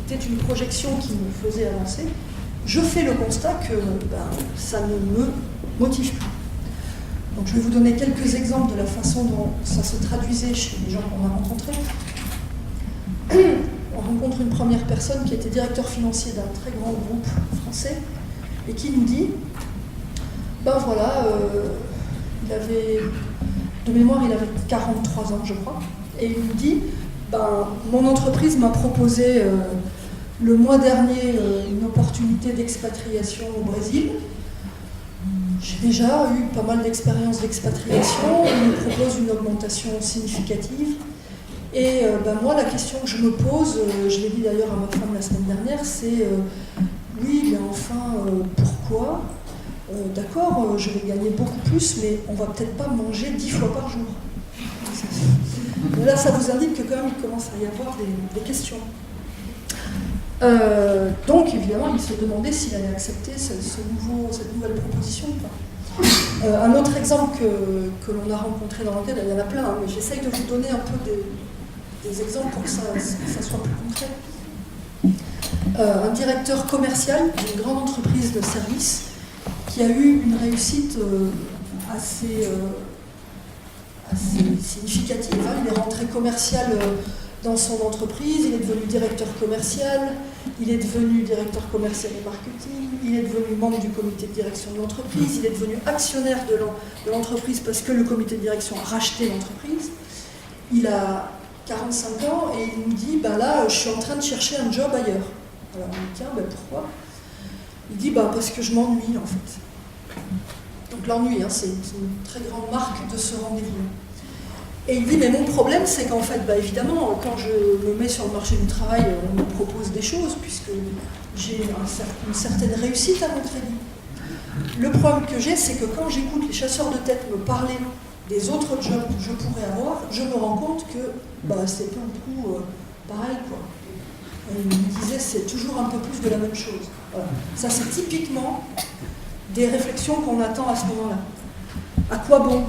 était une projection qui me faisait avancer, je fais le constat que ça ne me motive plus. Donc je vais vous donner quelques exemples de la façon dont ça se traduisait chez les gens qu'on a rencontrés. On rencontre une première personne qui était directeur financier d'un très grand groupe français et qui nous dit, il avait, de mémoire, il avait 43 ans, je crois, et il nous dit, mon entreprise m'a proposé le mois dernier une opportunité d'expatriation au Brésil. J'ai déjà eu pas mal d'expériences d'expatriation, on me propose une augmentation significative. Et moi, la question que je me pose, je l'ai dit d'ailleurs à ma femme la semaine dernière, c'est oui, mais enfin, pourquoi d'accord, je vais gagner beaucoup plus, mais on va peut-être pas manger 10 fois par jour. Là, ça vous indique que quand même, il commence à y avoir des questions. Donc, évidemment, il se demandait s'il allait accepter cette nouvelle proposition ou pas. Un autre exemple que l'on a rencontré dans l'enquête, il y en a plein, hein, mais j'essaye de vous donner un peu des exemples pour que ça soit plus concret. Un directeur commercial d'une grande entreprise de services qui a eu une réussite assez significative. Hein. Il est rentré commercial dans son entreprise, il est devenu directeur commercial, il est devenu directeur commercial et marketing, il est devenu membre du comité de direction de l'entreprise, il est devenu actionnaire de l'entreprise parce que le comité de direction a racheté l'entreprise. Il a 45 ans et il nous dit, là, je suis en train de chercher un job ailleurs. Alors on dit, tiens, pourquoi? Il dit, parce que je m'ennuie en fait. Donc l'ennui, c'est une très grande marque de ce rendez-vous. Et il dit, mais mon problème, c'est qu'en fait, évidemment, quand je me mets sur le marché du travail, on me propose des choses, puisque j'ai une certaine réussite à mon crédit. Le problème que j'ai, c'est que quand j'écoute les chasseurs de tête me parler des autres jobs que je pourrais avoir, je me rends compte que c'est peu ou prou pareil, quoi. Et il me disait, c'est toujours un peu plus de la même chose. Voilà. Ça, c'est typiquement des réflexions qu'on attend à ce moment-là. À quoi bon?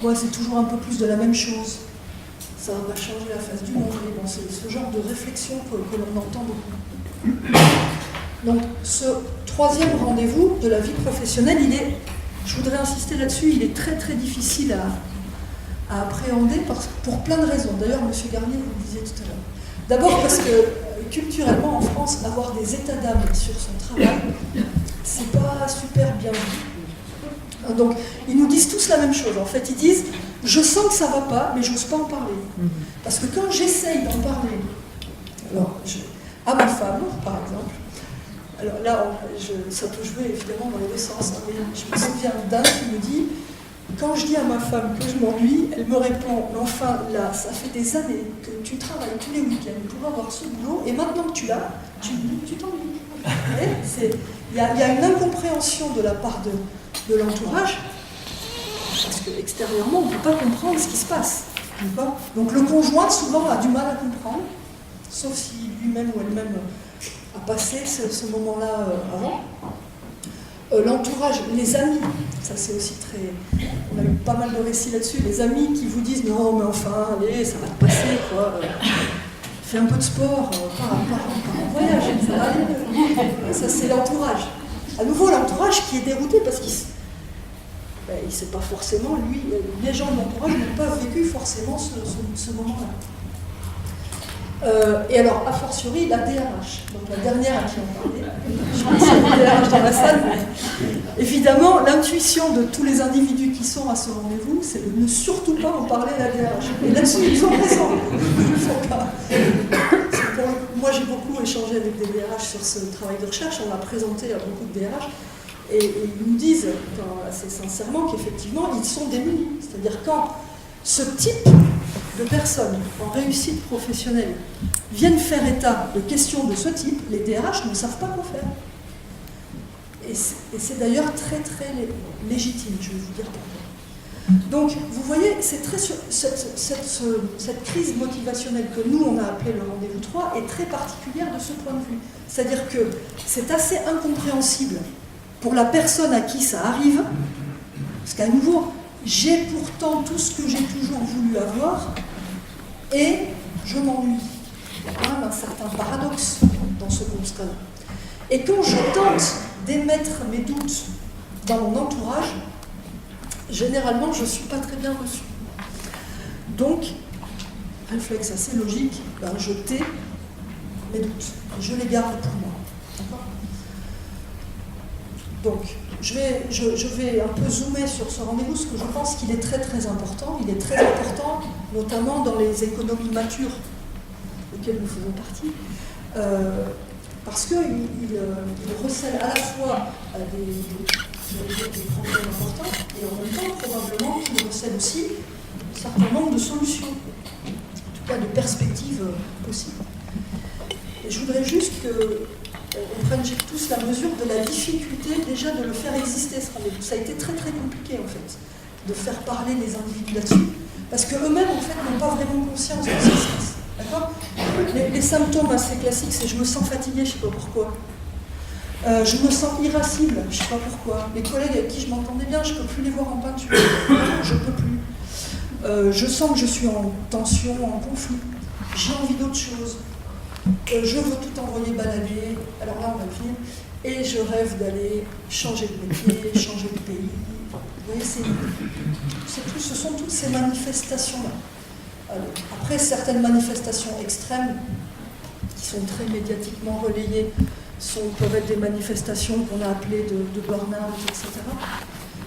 Moi, c'est toujours un peu plus de la même chose. Ça va pas changer la face du monde. Mais bon, c'est ce genre de réflexion que l'on entend beaucoup. Donc, ce troisième rendez-vous de la vie professionnelle, je voudrais insister là-dessus, il est très très difficile à appréhender pour plein de raisons. D'ailleurs, M. Garnier vous le disait tout à l'heure. D'abord parce que culturellement en France, avoir des états d'âme sur son travail, c'est pas super bien vu. Donc, ils nous disent tous la même chose. En fait, ils disent, je sens que ça va pas, mais j'ose pas en parler. Parce que quand j'essaye d'en parler, alors, à ma femme, par exemple, alors là, ça peut jouer évidemment dans les deux sens, mais je me souviens d'un qui me dit, quand je dis à ma femme que je m'ennuie, elle me répond, mais enfin, là, ça fait des années que tu travailles tous les week-ends pour avoir ce boulot, et maintenant que tu l'as, tu t'ennuies. Il y a une incompréhension de la part de l'entourage, parce qu'extérieurement, on ne peut pas comprendre ce qui se passe. Donc le conjoint, souvent, a du mal à comprendre, sauf si lui-même ou elle-même a passé ce moment-là avant. L'entourage, les amis, ça c'est aussi très... On a eu pas mal de récits là-dessus, les amis qui vous disent « Non, mais enfin, allez, ça va te passer, quoi. Fais un peu de sport, pars en voyage, ça va aller. » Ça c'est l'entourage. À nouveau, l'entourage qui est dérouté parce qu'il ne sait pas forcément, lui, les gens de l'entourage n'ont pas vécu forcément ce moment-là. Et alors, a fortiori, la DRH, donc la dernière à qui on parlait, je pense qu'il y a une DRH dans la salle, Évidemment, l'intuition de tous les individus qui sont à ce rendez-vous, c'est de ne surtout pas en parler à la DRH. Et là-dessus, ils ont raison. Il ne faut pas. Moi, j'ai beaucoup échangé avec des DRH sur ce travail de recherche. On l'a présenté à beaucoup de DRH. Et ils nous disent, assez sincèrement, qu'effectivement, ils sont démunis. C'est-à-dire quand ce type de personnes en réussite professionnelle viennent faire état de questions de ce type, les DRH ne savent pas quoi faire. Et c'est d'ailleurs très très légitime, je vais vous dire pourquoi. Donc, vous voyez, c'est très cette crise motivationnelle que nous, on a appelée le rendez-vous 3, est très particulière de ce point de vue. C'est-à-dire que c'est assez incompréhensible pour la personne à qui ça arrive, parce qu'à nouveau, j'ai pourtant tout ce que j'ai toujours voulu avoir, et je m'ennuie. Il y a quand même un certain paradoxe dans ce constat-là. Et quand je tente d'émettre mes doutes dans mon entourage, généralement, je ne suis pas très bien reçue. Donc, réflexe assez logique, je tais mes doutes. Et je les garde pour moi. D'accord ? Donc, je vais un peu zoomer sur ce rendez-vous, parce que je pense qu'il est très très important. Il est très important, notamment dans les économies matures auxquelles nous faisons partie. Parce qu'il recèle à la fois des problèmes importants et en même temps, probablement, qu'il recèle aussi un certain nombre de solutions, en tout cas de perspectives possibles. Et je voudrais juste qu'on prenne tous la mesure de la difficulté déjà de le faire exister, ce rendez-vous. Ça a été très très compliqué en fait, de faire parler les individus là-dessus, parce qu'eux-mêmes en fait n'ont pas vraiment conscience de ce qui se passe. D'accord ? Les symptômes assez classiques, c'est je me sens fatigué, je ne sais pas pourquoi. Je me sens irascible, je ne sais pas pourquoi. Les collègues avec qui je m'entendais bien, je ne peux plus les voir en peinture. Je ne peux plus. Je sens que je suis en tension, en conflit. J'ai envie d'autre chose. Je veux tout envoyer balader. Alors là, on va finir. Et je rêve d'aller changer de métier, changer de pays. Vous voyez, ce sont toutes ces manifestations-là. Après, certaines manifestations extrêmes, qui sont très médiatiquement relayées, peuvent être des manifestations qu'on a appelées de burn-out, etc.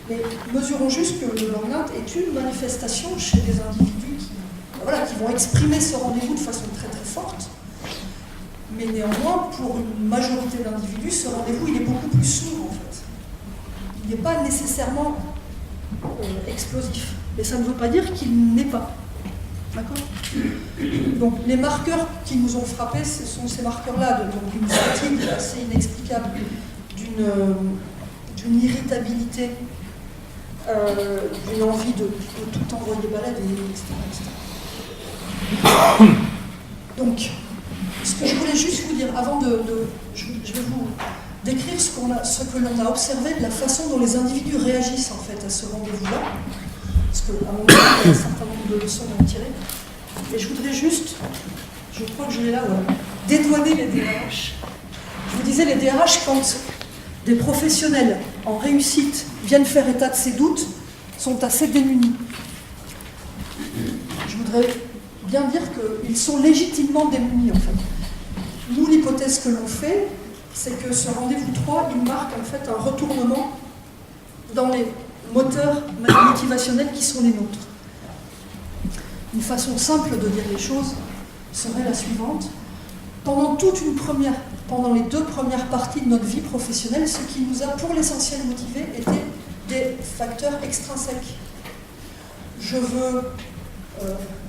Mais mesurons juste que le burn-out est une manifestation chez des individus qui vont exprimer ce rendez-vous de façon très très forte. Mais néanmoins, pour une majorité d'individus, ce rendez-vous il est beaucoup plus sourd en fait. Il n'est pas nécessairement explosif. Mais ça ne veut pas dire qu'il n'est pas. D'accord ? Donc les marqueurs qui nous ont frappés, ce sont ces marqueurs-là, donc une fatigue assez inexplicable, d'une irritabilité, d'une envie de tout envoyer balader, etc. Donc, ce que je voulais juste vous dire, avant je vais vous décrire ce que l'on a observé de la façon dont les individus réagissent en fait à ce rendez-vous-là. Parce qu'à mon avis, il y a un certain nombre de leçons à en tirer. Et je voudrais juste, je crois que je l'ai là, dédouaner les DRH. Je vous disais, les DRH, quand des professionnels en réussite viennent faire état de ces doutes, sont assez démunis. Je voudrais bien dire qu'ils sont légitimement démunis, en fait. Nous, l'hypothèse que l'on fait, c'est que ce rendez-vous 3, il marque en fait un retournement dans les moteurs motivationnels qui sont les nôtres. Une façon simple de dire les choses serait la suivante. Pendant les 2 premières parties de notre vie professionnelle, ce qui nous a pour l'essentiel motivés était des facteurs extrinsèques. Je veux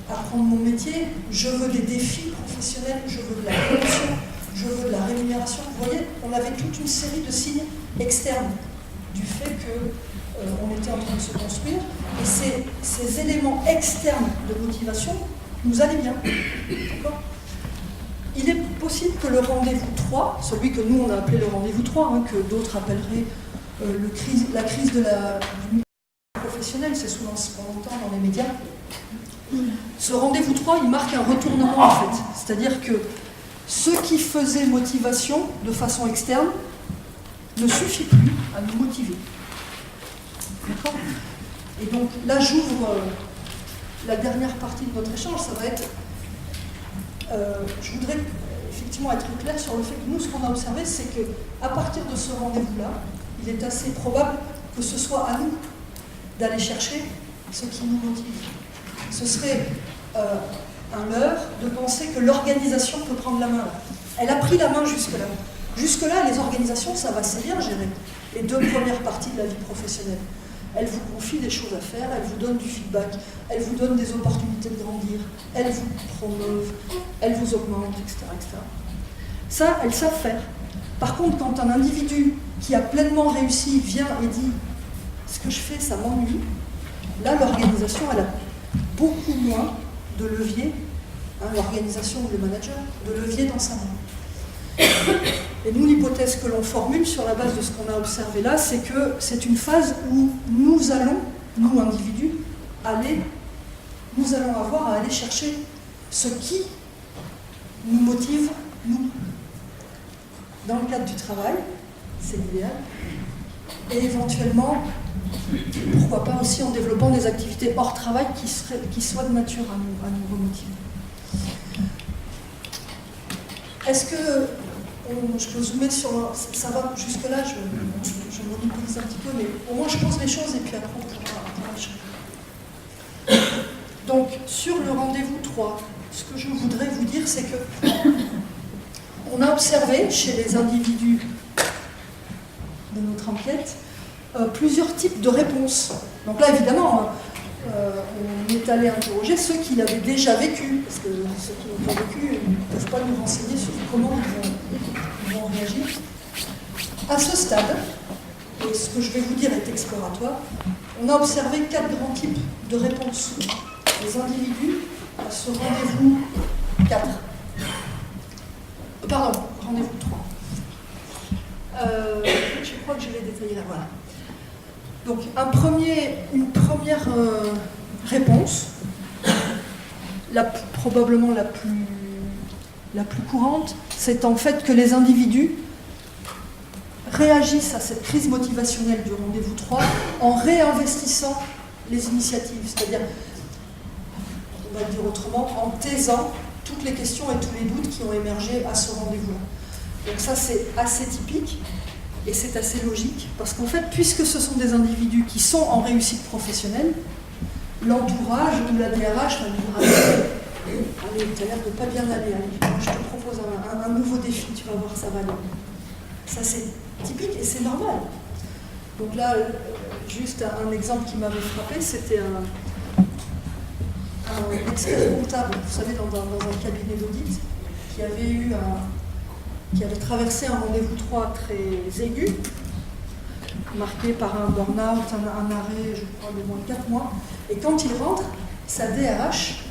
apprendre mon métier, je veux des défis professionnels, je veux de la promotion, je veux de la rémunération. Vous voyez, on avait toute une série de signes externes du fait qu'on était en train de se construire, et ces éléments externes de motivation nous allaient bien. D'accord ? Il est possible que le rendez-vous 3, celui que nous on a appelé le rendez-vous 3, que d'autres appelleraient la crise du professionnel, c'est souvent ce qu'on entend dans les médias. Ce rendez-vous 3, il marque un retournement en fait. C'est-à-dire que ce qui faisait motivation de façon externe ne suffit plus à nous motiver. D'accord ? Et donc là, j'ouvre la dernière partie de notre échange, ça va être... je voudrais effectivement être clair sur le fait que nous, ce qu'on a observé, c'est qu'à partir de ce rendez-vous-là, il est assez probable que ce soit à nous d'aller chercher ce qui nous motive. Ce serait un leurre de penser que l'organisation peut prendre la main là. Elle a pris la main jusque-là. Jusque-là, les organisations, ça va assez bien gérer les 2 premières parties de la vie professionnelle. Elles vous confient des choses à faire, elles vous donnent du feedback, elles vous donnent des opportunités de grandir, elles vous promeuvent, elles vous augmentent, etc., etc. Ça, elles savent faire. Par contre, quand un individu qui a pleinement réussi vient et dit « ce que je fais, ça m'ennuie », là, l'organisation, elle a beaucoup moins de levier, l'organisation ou le manager, de levier dans sa main. Et nous, l'hypothèse que l'on formule sur la base de ce qu'on a observé là, c'est que c'est une phase où nous allons, nous individus, nous allons avoir à aller chercher ce qui nous motive, nous. Dans le cadre du travail, c'est l'idéal, et éventuellement, pourquoi pas aussi en développant des activités hors travail qui soient de nature à nous remotiver. Est-ce que je peux zoomer sur... Ça va jusque-là, je monopolise un petit peu, mais au moins je pose les choses et puis après on pourra échanger. Donc, sur le rendez-vous 3, ce que je voudrais vous dire, c'est que on a observé chez les individus de notre enquête plusieurs types de réponses. Donc là, évidemment, on est allé interroger ceux qui l'avaient déjà vécu, parce que ceux qui l'ont pas vécu ne peuvent pas nous renseigner sur comment ils vont réagir. À ce stade, et ce que je vais vous dire est exploratoire, on a observé 4 grands types de réponses. Les individus à ce rendez-vous 4. Pardon, rendez-vous 3. Je crois que je l'ai détaillé là, voilà. Donc, une première réponse, probablement la plus courante, c'est en fait que les individus réagissent à cette crise motivationnelle du rendez-vous 3 en réinvestissant les initiatives, c'est-à-dire, on va le dire autrement, en taisant toutes les questions et tous les doutes qui ont émergé à ce rendez-vous-là. Donc ça, c'est assez typique. Et c'est assez logique, parce qu'en fait, puisque ce sont des individus qui sont en réussite professionnelle, l'entourage ou la DRH va nous dire « Allez, tu as l'air de pas bien aller, allez, je te propose un nouveau défi, tu vas voir, ça va aller. » Ça, c'est typique et c'est normal. Donc là, juste un exemple qui m'avait frappé, c'était un expert comptable, vous savez, dans un cabinet d'audit, qui avait traversé un rendez-vous 3 très aigu, marqué par un burn-out, un arrêt, je crois, de moins de 4 mois. Et quand il rentre, sa DRH,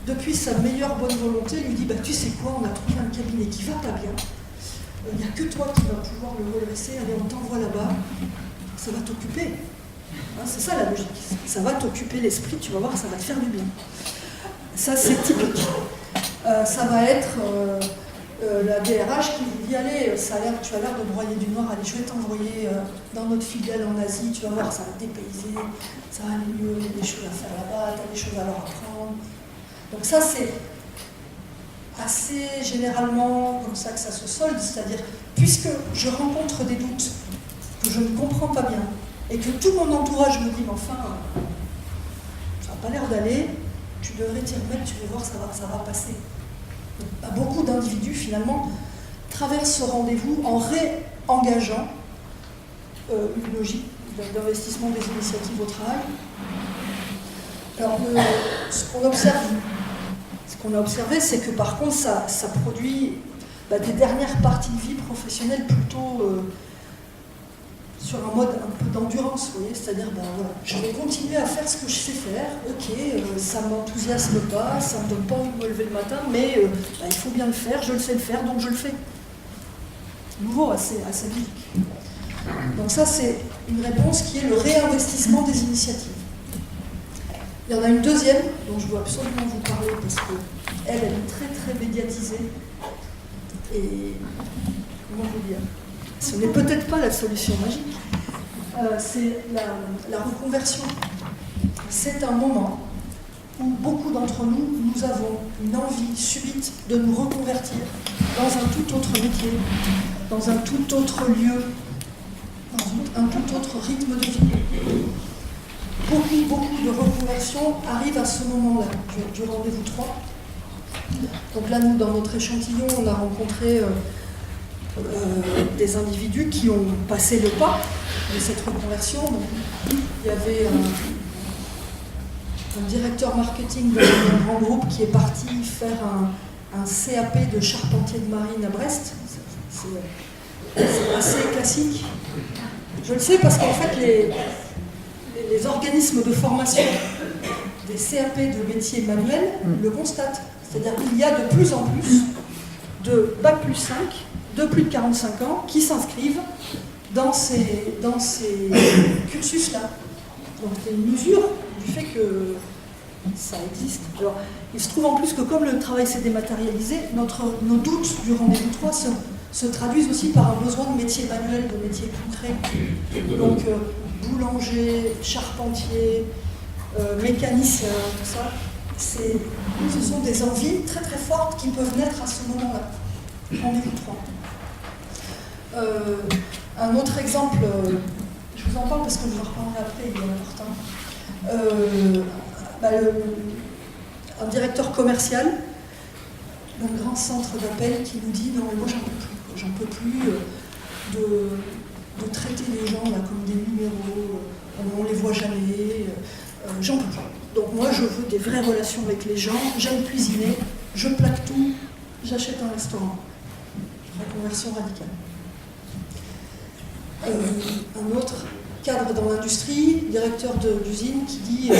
depuis sa meilleure bonne volonté, lui dit « Tu sais quoi, on a trouvé un cabinet qui va pas bien. Il n'y a que toi qui vas pouvoir le redresser. Allez, on t'envoie là-bas. Ça va t'occuper. » C'est ça la logique. Ça va t'occuper l'esprit, tu vas voir, ça va te faire du bien. Ça, c'est typique. Ça va être... la DRH qui vous dit « Allez, tu as l'air de broyer du noir, allez, je vais t'envoyer dans notre filiale en Asie, tu vas voir, ça va te dépayser, ça va aller mieux, il y a des choses à faire là-bas, tu as des choses à leur apprendre. » Donc ça, c'est assez généralement comme ça que ça se solde, c'est-à-dire, puisque je rencontre des doutes, que je ne comprends pas bien, et que tout mon entourage me dit « Mais enfin, ça n'a pas l'air d'aller, tu devrais t'y remettre, tu vas voir, ça va passer. » Beaucoup d'individus, finalement, traversent ce rendez-vous en réengageant une logique d'investissement des initiatives au travail. Alors, ce qu'on a observé, c'est que par contre, ça produit des dernières parties de vie professionnelle plutôt sur un mode un peu d'endurance, vous voyez, c'est-à-dire, voilà, je vais continuer à faire ce que je sais faire, ok, ça ne m'enthousiasme pas, ça ne me donne pas envie de me lever le matin, mais il faut bien le faire, je le sais le faire, donc je le fais. Nouveau, assez logique. Donc ça, c'est une réponse qui est le réinvestissement des initiatives. Il y en a une deuxième, dont je dois absolument vous parler, parce qu'elle est très très médiatisée, et comment vous dire, ce n'est peut-être pas la solution magique, c'est la reconversion. C'est un moment où beaucoup d'entre nous avons une envie subite de nous reconvertir dans un tout autre métier, dans un tout autre lieu, dans un tout autre rythme de vie. Beaucoup de reconversions arrivent à ce moment-là, du rendez-vous 3. Donc là, nous, dans notre échantillon, on a rencontré des individus qui ont passé le pas de cette reconversion. Donc, il y avait un directeur marketing d'un grand groupe qui est parti faire un CAP de charpentier de marine à Brest. C'est assez classique. Je le sais parce qu'en fait, les organismes de formation des CAP de métiers manuels le constatent. C'est-à-dire qu'il y a de plus en plus de Bac plus 5, de plus de 45 ans, qui s'inscrivent dans ces cursus-là. Donc c'est une mesure du fait que ça existe. Alors, il se trouve en plus que comme le travail s'est dématérialisé, nos doutes du rendez-vous 3 se traduisent aussi par un besoin de métiers manuels, de métiers concrets. Donc boulanger, charpentier, mécanicien, tout ça, ce sont des envies très très fortes qui peuvent naître à ce moment-là. Rendez-vous 3. Un autre exemple, je vous en parle parce que je vous en reparlerai après, il est important. Un directeur commercial d'un grand centre d'appel qui nous dit « Non, mais moi j'en peux plus de traiter les gens là, comme des numéros, on ne les voit jamais, j'en peux plus. Donc moi je veux des vraies relations avec les gens, j'aime cuisiner, je plaque tout, j'achète un restaurant. » Reconversion radicale. Un autre cadre dans l'industrie, directeur d'usine qui dit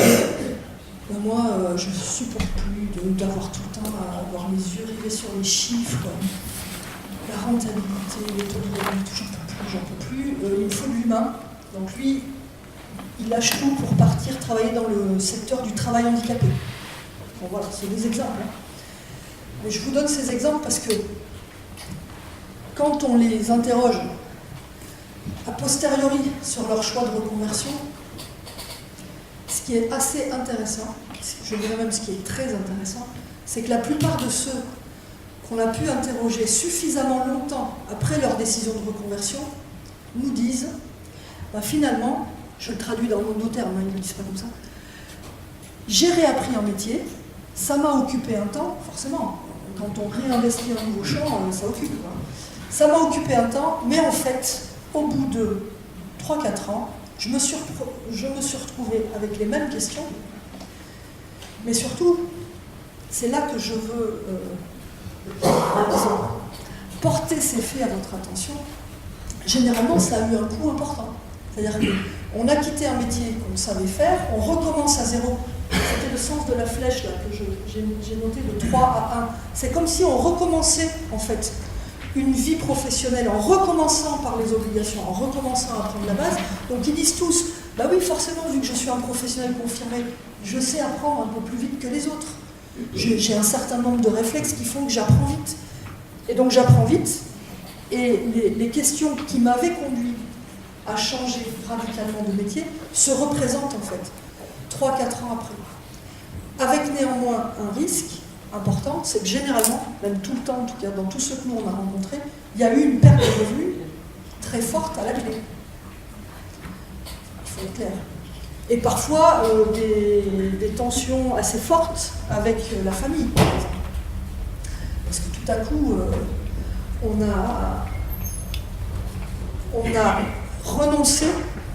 moi je ne supporte plus d'avoir tout le temps à avoir les yeux rivés sur les chiffres, la rentabilité, les taux de rentabilité, j'en peux plus, il me faut de l'humain. Donc lui, il lâche tout pour partir travailler dans le secteur du travail handicapé. Bon voilà, c'est des exemples. Hein. Mais je vous donne ces exemples parce que quand on les interroge a posteriori sur leur choix de reconversion, ce qui est assez intéressant, je dirais même ce qui est très intéressant, c'est que la plupart de ceux qu'on a pu interroger suffisamment longtemps après leur décision de reconversion nous disent, finalement, je le traduis dans nos termes, ils ne le disent pas comme ça, j'ai réappris un métier, ça m'a occupé un temps, forcément, quand on réinvestit un nouveau champ, ça occupe. Ça m'a occupé un temps, mais en fait, au bout de 3-4 ans, je me suis retrouvée avec les mêmes questions, mais surtout, c'est là que je veux porter ces faits à votre attention. Généralement, ça a eu un coût important. C'est-à-dire qu'on a quitté un métier qu'on savait faire, on recommence à zéro. C'était le sens de la flèche là, que j'ai noté de 3 à 1. C'est comme si on recommençait, en fait, une vie professionnelle en recommençant par les obligations, en recommençant à apprendre la base. Donc ils disent tous, bah oui, forcément, vu que je suis un professionnel confirmé, je sais apprendre un peu plus vite que les autres. J'ai un certain nombre de réflexes qui font que j'apprends vite. Et donc j'apprends vite, et les questions qui m'avaient conduit à changer radicalement de métier se représentent en fait 3-4 ans après. Avec néanmoins un risque important, c'est que généralement, même tout le temps, en tout cas dans tous ceux que nous on a rencontrés, il y a eu une perte de revenus très forte à la clé. Il faut être clair. Et parfois des tensions assez fortes avec la famille, par exemple. Parce que tout à coup, on a renoncé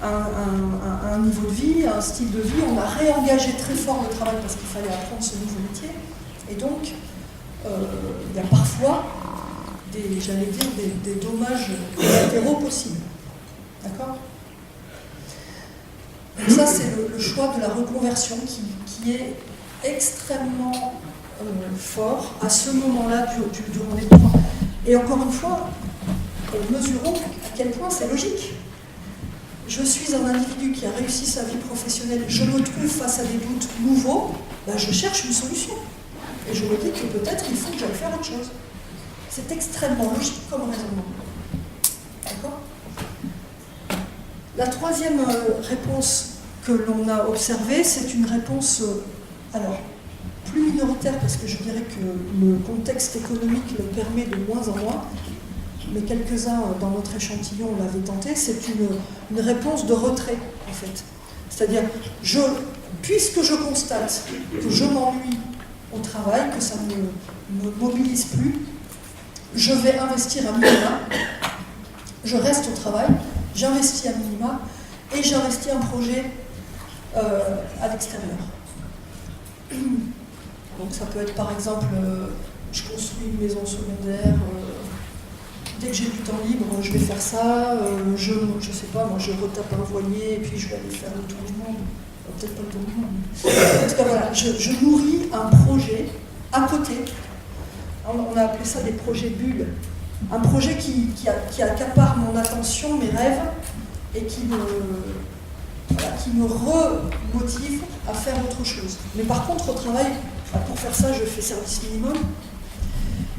à un niveau de vie, à un style de vie, on a réengagé très fort le travail parce qu'il fallait apprendre ce nouveau métier. Et donc, il y a parfois des dommages collatéraux possibles. D'accord ? Donc ça, c'est le choix de la reconversion qui est extrêmement fort à ce moment-là du rendez-vous. Et encore une fois, mesurons à quel point c'est logique. Je suis un individu qui a réussi sa vie professionnelle, je me trouve face à des doutes nouveaux, je cherche une solution. Et je me dis que peut-être il faut que j'aille faire autre chose. C'est extrêmement logique comme raisonnement. D'accord ? La troisième réponse que l'on a observée, c'est une réponse, plus minoritaire, parce que je dirais que le contexte économique le permet de moins en moins, mais quelques-uns dans notre échantillon l'avaient tenté, c'est une réponse de retrait, en fait. C'est-à-dire, puisque je constate que je m'ennuie au travail, que ça ne me mobilise plus, je vais investir à minima, je reste au travail, j'investis à minima, et j'investis un projet à l'extérieur. Donc ça peut être par exemple, je construis une maison secondaire, dès que j'ai du temps libre, je vais faire ça, je sais pas, moi je retape un voilier et puis je vais aller faire le tour du monde. Peut-être pas le tour du monde. En tout cas voilà, je nourris un projet à côté. On a appelé ça des projets bulles. Un projet qui accapare mon attention, mes rêves, et qui me remotive à faire autre chose. Mais par contre, au travail, pour faire ça, je fais service minimum.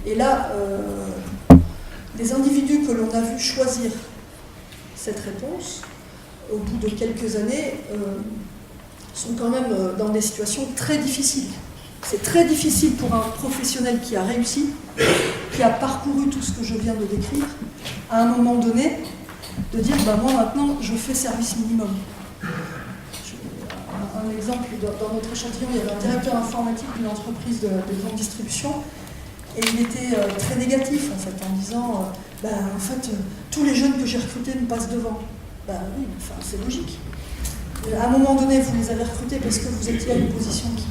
Et là, les individus que l'on a vu choisir cette réponse, au bout de quelques années, sont quand même dans des situations très difficiles. C'est très difficile pour un professionnel qui a réussi, qui a parcouru tout ce que je viens de décrire, à un moment donné, de dire bah, moi maintenant je fais service minimum. Un exemple, dans notre échantillon, il y avait un directeur informatique d'une entreprise de grande distribution et il était très négatif en fait, en disant en fait tous les jeunes que j'ai recrutés me passent devant. Oui, enfin, c'est logique. À un moment donné, vous les avez recrutés parce que vous étiez à une position qui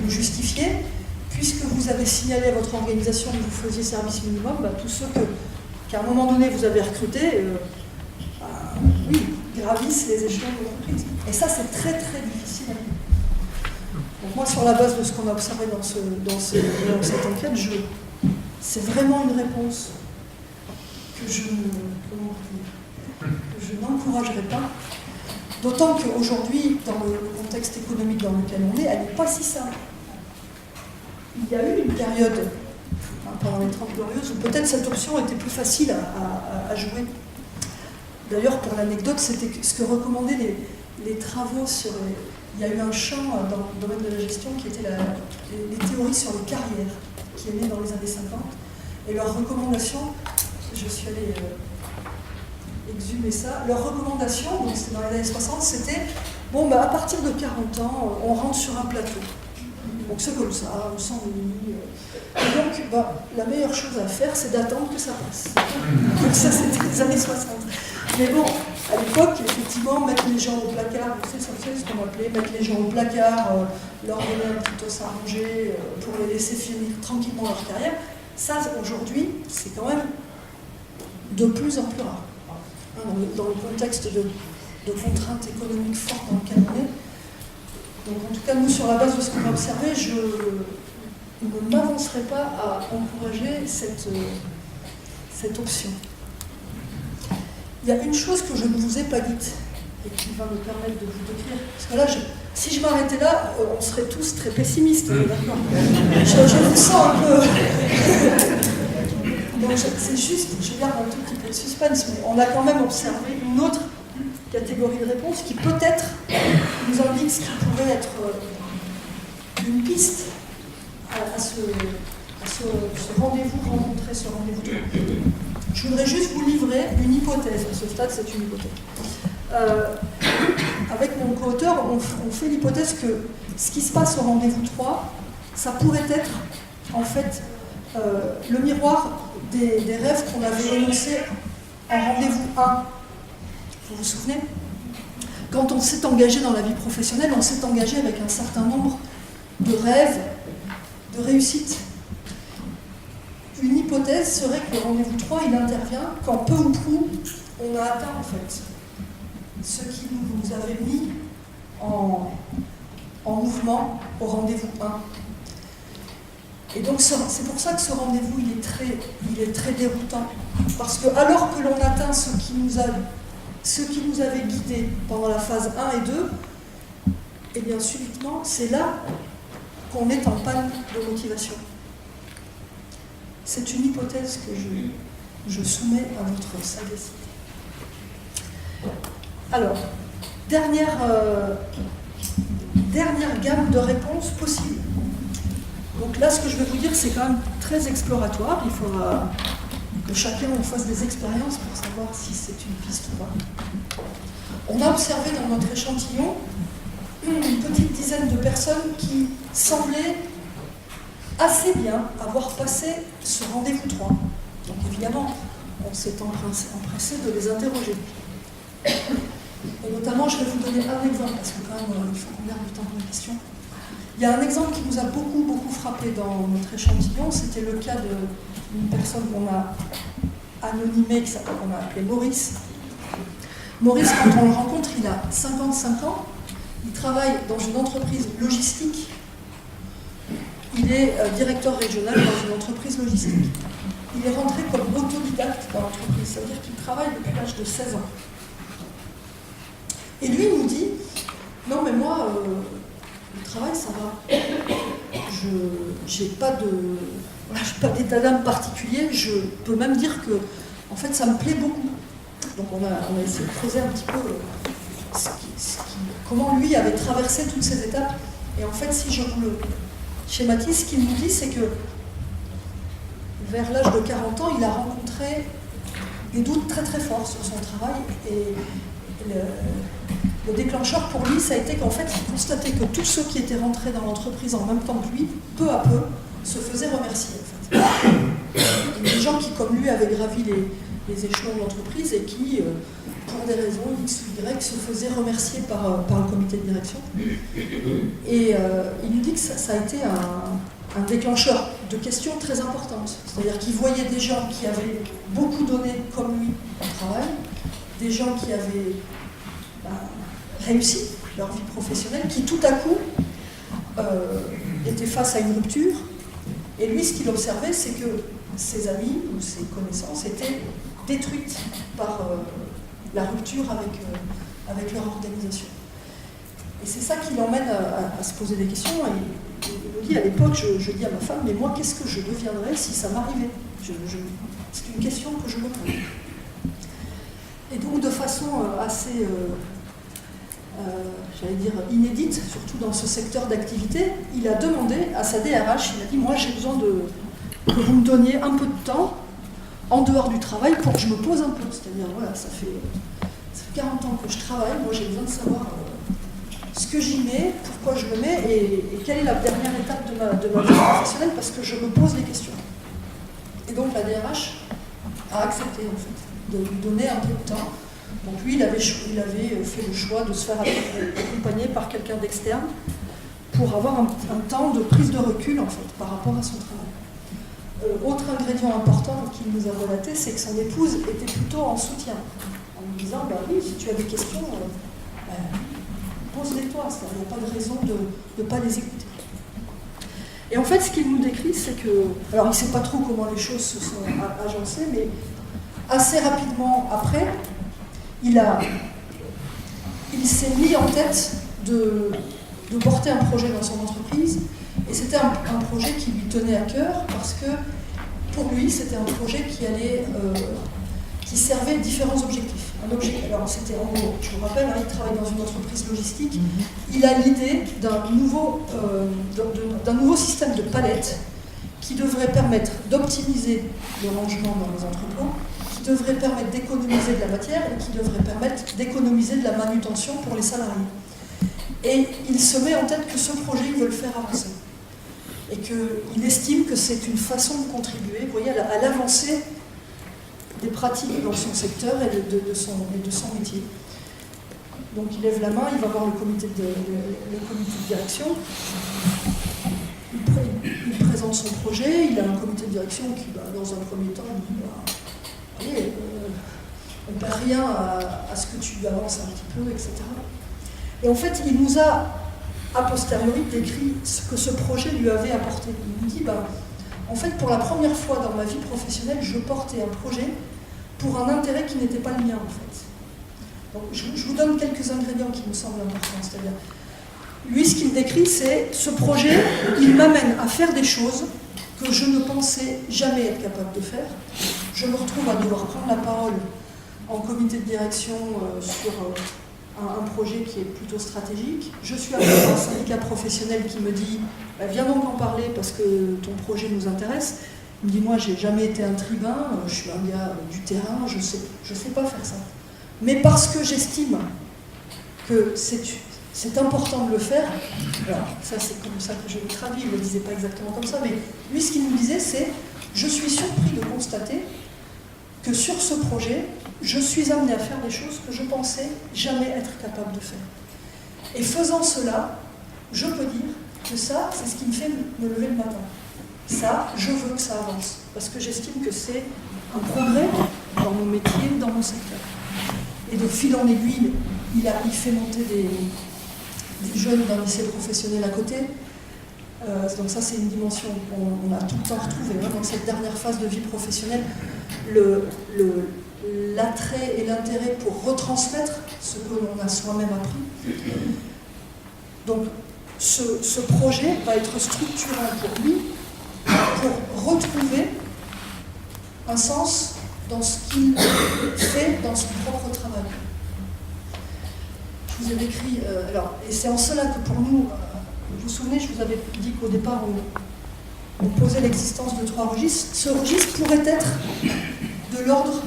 vous justifiait. Puisque vous avez signalé à votre organisation que vous faisiez service minimum, tous ceux qu'à un moment donné vous avez recrutés, oui, gravissent les échelons de l'entreprise. Et ça, c'est très très difficile à vivre. Donc moi, sur la base de ce qu'on a observé dans cette enquête, c'est vraiment une réponse que je n'encouragerais pas. D'autant qu'aujourd'hui, dans le contexte économique dans lequel on est, elle n'est pas si simple. Il y a eu une période, pendant les 30 Glorieuses, où peut-être cette option était plus facile à jouer. D'ailleurs, pour l'anecdote, c'était ce que recommandaient les travaux sur... Il y a eu un champ dans le domaine de la gestion qui était les théories sur les carrières, qui est né dans les années 50. Et leurs recommandations, je suis allée exhumer ça, leurs recommandations, donc c'était dans les années 60, c'était, à partir de 40 ans, on rentre sur un plateau. Donc c'est comme ça, on s'ennuie. Et donc, la meilleure chose à faire, c'est d'attendre que ça passe. Donc ça, c'était les années 60. Mais bon, à l'époque, effectivement, mettre les gens au placard, c'est ce qu'on appelait, mettre les gens au placard, leur donner un petit os à manger, pour les laisser finir tranquillement leur carrière, ça, aujourd'hui, c'est quand même de plus en plus rare. Dans le contexte de contraintes économiques fortes dans lequel on est. Donc en tout cas, nous, sur la base de ce qu'on a observé, je ne m'avancerai pas à encourager cette option. Il y a une chose que je ne vous ai pas dite, et qui va me permettre de vous décrire. Parce que là, si je m'arrêtais là, on serait tous très pessimistes, d'accord ? Je vous sens un peu... Donc c'est juste, je garde un tout petit peu de suspense, mais on a quand même observé une autre catégorie de réponses qui peut-être nous indique ce qui pourrait être une piste à ce rendez-vous rencontré, ce rendez-vous. Je voudrais juste vous livrer une hypothèse. À ce stade, c'est une hypothèse. Avec mon co-auteur, on fait l'hypothèse que ce qui se passe au rendez-vous 3, ça pourrait être en fait le miroir des rêves qu'on avait énoncés en rendez-vous 1. Vous vous souvenez ? Quand on s'est engagé dans la vie professionnelle, on s'est engagé avec un certain nombre de rêves, de réussites. Une hypothèse serait que le rendez-vous 3, il intervient quand peu ou prou on a atteint en fait ce qui nous avait mis en mouvement au rendez-vous 1. Et donc c'est pour ça que ce rendez-vous il est très déroutant. Parce que alors que l'on atteint ce qui nous avait guidés pendant la phase 1 et 2, et bien subitement, c'est là qu'on est en panne de motivation. C'est une hypothèse que je soumets à votre sagacité. Alors, dernière gamme de réponses possibles. Donc là, ce que je vais vous dire, c'est quand même très exploratoire. Il faudra que chacun on fasse des expériences pour savoir si c'est une piste ou pas. On a observé dans notre échantillon une petite dizaine de personnes qui semblaient assez bien avoir passé ce rendez-vous 3. Donc évidemment, on s'est empressé de les interroger. Et notamment, je vais vous donner un exemple, parce que quand même, il faut qu'on garde du temps pour les questions. Il y a un exemple qui nous a beaucoup frappé dans notre échantillon, c'était le cas d'une personne qu'on a anonymée, qu'on a appelé Maurice. Maurice, quand on le rencontre, il a 55 ans, il travaille dans une entreprise logistique, il est directeur régional dans une entreprise logistique. Il est rentré comme autodidacte dans l'entreprise, ça veut dire qu'il travaille depuis l'âge de 16 ans. Et lui, il nous dit, non mais moi, le travail, ça va. Je n'ai pas d'état d'âme particulier, je peux même dire que, en fait, ça me plaît beaucoup. Donc on a essayé de creuser un petit peu comment lui avait traversé toutes ces étapes. Et en fait, si je vous le schématise, ce qu'il nous dit, c'est que vers l'âge de 40 ans, il a rencontré des doutes très forts sur son travail. Et le déclencheur pour lui, ça a été qu'en fait, il constatait que tous ceux qui étaient rentrés dans l'entreprise en même temps que lui, peu à peu, se faisaient remercier. En fait. Il y a des gens qui, comme lui, avaient gravi les échelons de l'entreprise et qui, pour des raisons X ou Y, se faisaient remercier par le comité de direction. Et il nous dit que ça a été un déclencheur de questions très importantes. C'est-à-dire qu'il voyait des gens qui avaient beaucoup donné comme lui au travail, des gens qui avaient réussi leur vie professionnelle, qui tout à coup étaient face à une rupture. Et lui, ce qu'il observait, c'est que ses amis ou ses connaissances étaient détruites par la rupture avec leur organisation. Et c'est ça qui l'emmène à se poser des questions. Et il me dit, à l'époque, je dis à ma femme, mais moi, qu'est-ce que je deviendrais si ça m'arrivait ? C'est une question que je me pose. Et donc, de façon assez, j'allais dire, inédite, surtout dans ce secteur d'activité, il a demandé à sa DRH, il a dit, moi, j'ai besoin que vous me donniez un peu de temps en dehors du travail pour que je me pose un peu. C'est-à-dire, voilà, ça fait 40 ans que je travaille, moi j'ai besoin de savoir ce que j'y mets, pourquoi je le mets et quelle est la dernière étape de ma vie professionnelle parce que je me pose des questions. Et donc la DRH a accepté en fait de lui donner un peu de temps. Donc lui, il avait fait le choix de se faire accompagner par quelqu'un d'externe pour avoir un temps de prise de recul en fait par rapport à son travail. Autre ingrédient important qu'il nous a relaté, c'est que son épouse était plutôt en soutien, en lui disant, bah oui, si tu as des questions, pose-les-toi, il n'y a pas de raison de ne pas les écouter. Et en fait, ce qu'il nous décrit, c'est que, alors il ne sait pas trop comment les choses se sont agencées, mais assez rapidement après, il s'est mis en tête de porter un projet dans son entreprise. Et c'était un projet qui lui tenait à cœur parce que pour lui, c'était un projet qui servait différents objectifs. Alors c'était en gros, je vous rappelle, il travaille dans une entreprise logistique. Il a l'idée d'un nouveau système de palettes qui devrait permettre d'optimiser le rangement dans les entrepôts, qui devrait permettre d'économiser de la matière et qui devrait permettre d'économiser de la manutention pour les salariés. Et il se met en tête que ce projet, il veut le faire avancer. Et qu'il estime que c'est une façon de contribuer, vous voyez, à l'avancée des pratiques dans son secteur et de son métier. Donc il lève la main, il va voir le comité de direction, il présente son projet, il a un comité de direction qui, dans un premier temps, dit allez, on ne perd rien à ce que tu avances un petit peu, etc. Et en fait, il nous a a posteriori décrit ce que ce projet lui avait apporté. Il nous dit, en fait, pour la première fois dans ma vie professionnelle, je portais un projet pour un intérêt qui n'était pas le mien, en fait. Donc, je vous donne quelques ingrédients qui me semblent importants. C'est-à-dire, lui, ce qu'il décrit, c'est ce projet, il m'amène à faire des choses que je ne pensais jamais être capable de faire. Je me retrouve à devoir prendre la parole en comité de direction sur un projet qui est plutôt stratégique. Je suis avec un syndicat professionnel qui me dit viens donc en parler parce que ton projet nous intéresse. Il me dit, moi, j'ai jamais été un tribun, je suis un gars du terrain, je sais pas faire ça. Mais parce que j'estime que c'est important de le faire, alors ça c'est comme ça que je le traduis, il ne le disait pas exactement comme ça, mais lui ce qu'il nous disait c'est, je suis surpris de constater que sur ce projet, je suis amené à faire des choses que je pensais jamais être capable de faire. Et faisant cela, je peux dire que ça, c'est ce qui me fait me lever le matin. Ça, je veux que ça avance, parce que j'estime que c'est un progrès dans mon métier, dans mon secteur. Et de fil en aiguille, il fait monter des jeunes d'un lycée professionnel à côté. Donc ça, c'est une dimension qu'on a tout le temps retrouvée. Dans cette dernière phase de vie professionnelle, l'attrait et l'intérêt pour retransmettre ce que l'on a soi-même appris. Donc, ce projet va être structurant pour lui, pour retrouver un sens dans ce qu'il fait dans son propre travail. Je vous ai décrit, et c'est en cela que pour nous, vous vous souvenez, je vous avais dit qu'au départ, on posait l'existence de 3 registres. Ce registre pourrait être de l'ordre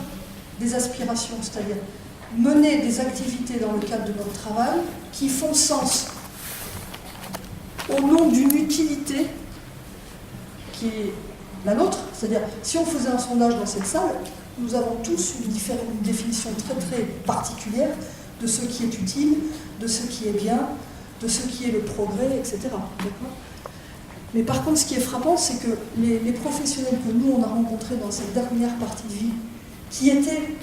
des aspirations, c'est-à-dire mener des activités dans le cadre de notre travail qui font sens au nom d'une utilité qui est la nôtre. C'est-à-dire, si on faisait un sondage dans cette salle, nous avons tous une définition très très particulière de ce qui est utile, de ce qui est bien, de ce qui est le progrès, etc. D'accord ? Mais par contre, ce qui est frappant, c'est que les professionnels que nous, on a rencontrés dans cette dernière partie de vie, qui étaient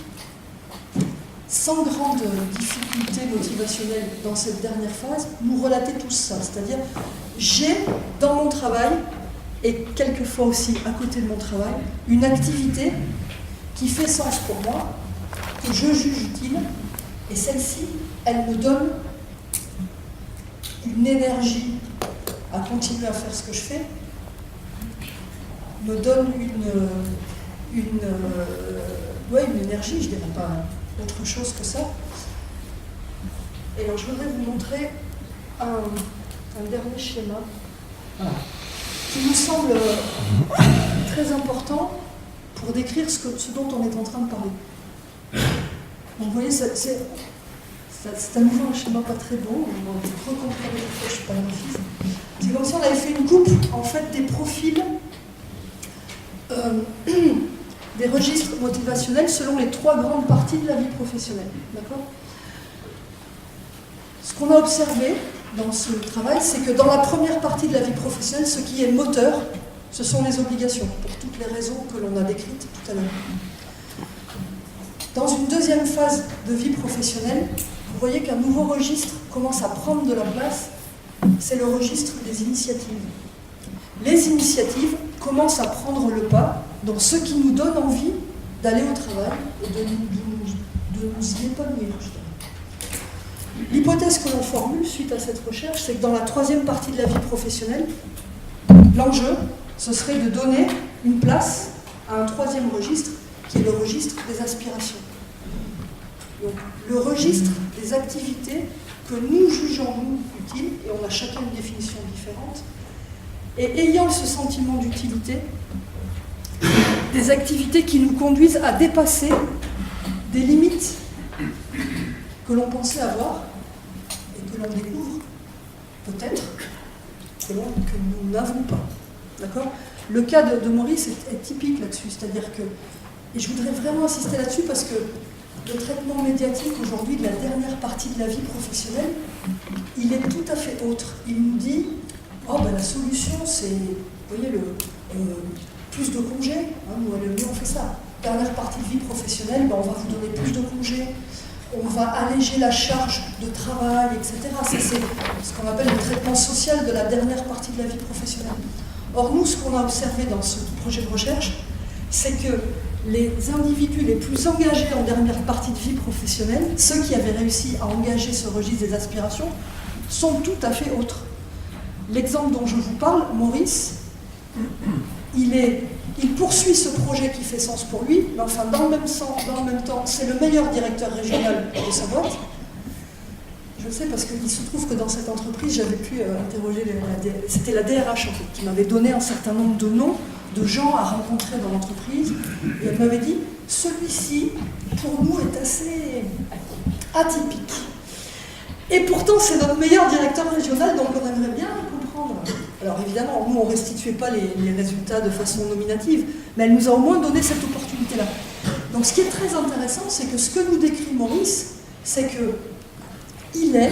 sans grande difficulté motivationnelle dans cette dernière phase, nous relataient tous ça. C'est-à-dire, j'ai dans mon travail, et quelquefois aussi à côté de mon travail, une activité qui fait sens pour moi, que je juge utile, et celle-ci, elle me donne une énergie à continuer à faire ce que je fais, me donne une énergie, je dirais pas autre chose que ça. Et alors je voudrais vous montrer un dernier schéma qui nous semble très important pour décrire ce dont on est en train de parler. Donc vous voyez, c'est à nouveau un schéma pas très beau, on va recontrôler, je ne suis pas graphiste. C'est comme si on avait fait une coupe en fait des profils des registres motivationnels selon les 3 grandes parties de la vie professionnelle. D'accord ? Ce qu'on a observé dans ce travail, c'est que dans la première partie de la vie professionnelle, ce qui est moteur, ce sont les obligations, pour toutes les raisons que l'on a décrites tout à l'heure. Dans une deuxième phase de vie professionnelle, vous voyez qu'un nouveau registre commence à prendre de la place, c'est le registre des initiatives. Les initiatives commencent à prendre le pas dans ce qui nous donne envie d'aller au travail et de nous y épanouir. L'hypothèse que l'on formule suite à cette recherche, c'est que dans la 3e partie de la vie professionnelle, l'enjeu, ce serait de donner une place à un 3e registre, qui est le registre des aspirations. Donc, le registre des activités que nous jugeons, nous, utiles, et on a chacun une définition différente, et ayant ce sentiment d'utilité, des activités qui nous conduisent à dépasser des limites que l'on pensait avoir, et que l'on découvre, peut-être, que nous n'avons pas. D'accord ? Le cas de Maurice est typique là-dessus, c'est-à-dire que, et je voudrais vraiment insister là-dessus parce que le traitement médiatique aujourd'hui de la dernière partie de la vie professionnelle, il est tout à fait autre. Il nous dit, la solution c'est, vous voyez, plus de congés, nous à l'Union on fait ça. Dernière partie de vie professionnelle, on va vous donner plus de congés, on va alléger la charge de travail, etc. Ça, c'est ce qu'on appelle le traitement social de la dernière partie de la vie professionnelle. Or, nous, ce qu'on a observé dans ce projet de recherche, c'est que les individus les plus engagés en dernière partie de vie professionnelle, ceux qui avaient réussi à engager ce registre des aspirations, sont tout à fait autres. L'exemple dont je vous parle, Maurice, il poursuit ce projet qui fait sens pour lui, mais enfin, dans le même temps, c'est le meilleur directeur régional de sa boîte. Je Je sais parce qu'il se trouve que dans cette entreprise, j'avais pu interroger, c'était la DRH en fait, qui m'avait donné un certain nombre de noms de gens à rencontrer dans l'entreprise. Et elle m'avait dit, celui-ci, pour nous, est assez atypique. Et pourtant, c'est notre meilleur directeur régional, donc on aimerait bien comprendre. Alors évidemment, nous, on ne restituait pas les résultats de façon nominative, mais elle nous a au moins donné cette opportunité-là. Donc ce qui est très intéressant, c'est que ce que nous décrit Maurice, c'est qu'il est,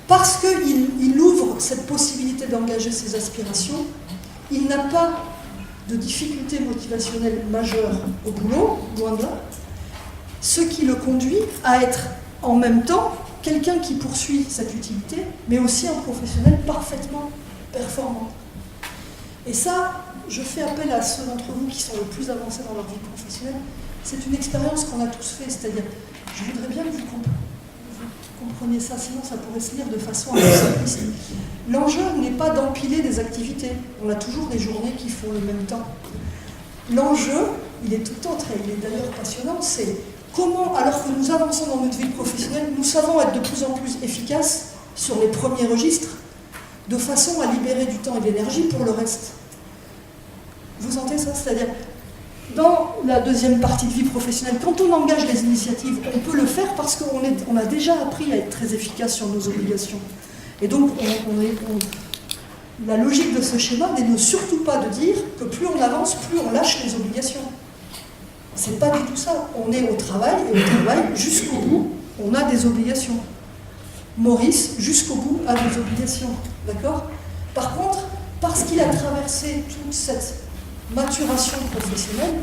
parce qu'il ouvre cette possibilité d'engager ses aspirations, il n'a pas de difficultés motivationnelles majeures au boulot, loin de là, ce qui le conduit à être en même temps quelqu'un qui poursuit cette utilité, mais aussi un professionnel parfaitement performant. Et ça, je fais appel à ceux d'entre vous qui sont le plus avancés dans leur vie professionnelle. C'est une expérience qu'on a tous fait, c'est-à-dire, je voudrais bien que vous compreniez ça, sinon ça pourrait se lire de façon un peu simpliste. L'enjeu n'est pas d'empiler des activités. On a toujours des journées qui font le même temps. L'enjeu, il est tout autre, et il est d'ailleurs passionnant, c'est comment, alors que nous avançons dans notre vie professionnelle, nous savons être de plus en plus efficaces sur les premiers registres, de façon à libérer du temps et de l'énergie pour le reste. Vous sentez ça? C'est-à-dire, dans la deuxième partie de vie professionnelle, quand on engage les initiatives, on peut le faire parce qu'on a déjà appris à être très efficace sur nos obligations. Et donc, la logique de ce schéma n'est surtout pas de dire que plus on avance, plus on lâche les obligations. C'est pas du tout ça. On est au travail, et au travail, jusqu'au bout, on a des obligations. Maurice, jusqu'au bout, a des obligations. D'accord? Par contre, parce qu'il a traversé toute cette maturation professionnelle,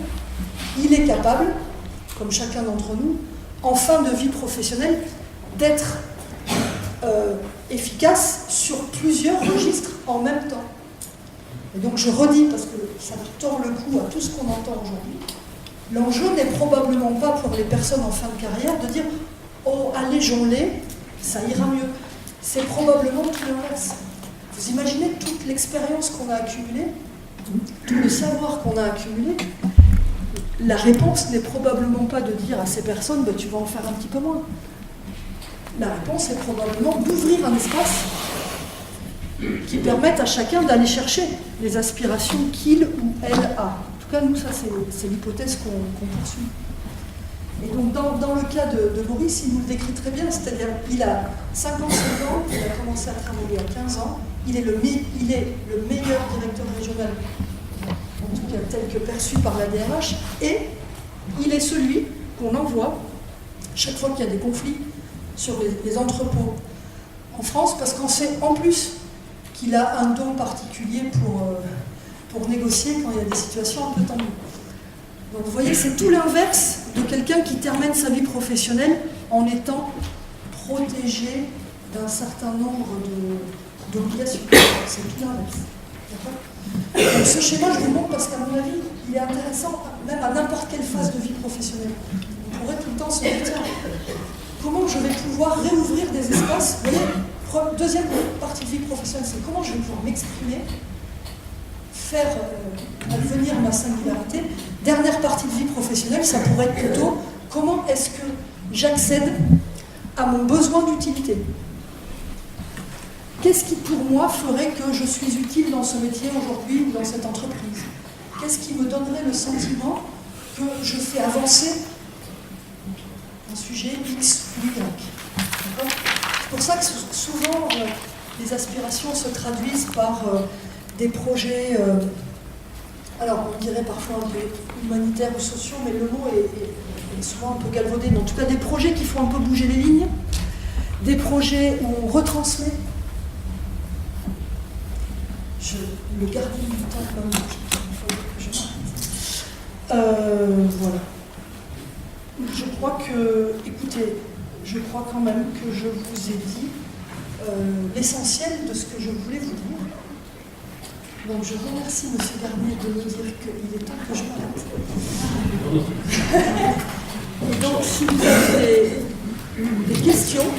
il est capable, comme chacun d'entre nous, en fin de vie professionnelle, d'être efficace sur plusieurs registres en même temps. Et donc je redis, parce que ça tord le cou à tout ce qu'on entend aujourd'hui, l'enjeu n'est probablement pas pour les personnes en fin de carrière de dire « Oh, allégeons-les, ça ira mieux ». C'est probablement tout l'inverse. Vous imaginez toute l'expérience qu'on a accumulée, tout le savoir qu'on a accumulé. La réponse n'est probablement pas de dire à ces personnes « Tu vas en faire un petit peu moins ». La réponse est probablement d'ouvrir un espace qui permette à chacun d'aller chercher les aspirations qu'il ou elle a. En tout cas, nous, ça, c'est l'hypothèse qu'on poursuit. Et donc, dans le cas de Maurice, il nous le décrit très bien, c'est-à-dire il a 55 ans, il a commencé à travailler à 15 ans, il est le meilleur directeur régional, en tout cas tel que perçu par la DRH, et il est celui qu'on envoie chaque fois qu'il y a des conflits sur les entrepôts en France, parce qu'on sait en plus qu'il a un don particulier pour négocier quand il y a des situations un peu tendues. Donc vous voyez, c'est tout l'inverse de quelqu'un qui termine sa vie professionnelle en étant protégé d'un certain nombre d'obligations. C'est tout l'inverse. Donc ce schéma, je vous le montre parce qu'à mon avis, il est intéressant, même à n'importe quelle phase de vie professionnelle. On pourrait tout le temps se dire, tiens, comment je vais pouvoir réouvrir des espaces? Vous voyez, deuxième partie de vie professionnelle, c'est comment je vais pouvoir m'exprimer, faire advenir ma singularité. Dernière partie de vie professionnelle, ça pourrait être plutôt comment est-ce que j'accède à mon besoin d'utilité. Qu'est-ce qui pour moi ferait que je suis utile dans ce métier aujourd'hui ou dans cette entreprise? Qu'est-ce qui me donnerait le sentiment que je fais avancer un sujet X ou Y? C'est pour ça que souvent les aspirations se traduisent par des projets, alors on dirait parfois un peu humanitaires ou sociaux, mais le mot est souvent un peu galvaudé, mais en tout cas des projets qui font un peu bouger les lignes, des projets où on retransmet. Le gardien du temps, il faut que je m'arrête. Voilà. Je crois que, écoutez, je crois quand même que je vous ai dit l'essentiel de ce que je voulais vous dire. Donc je remercie M. Garnier de me dire qu'il est temps que je m'arrête. Et donc si vous avez des questions,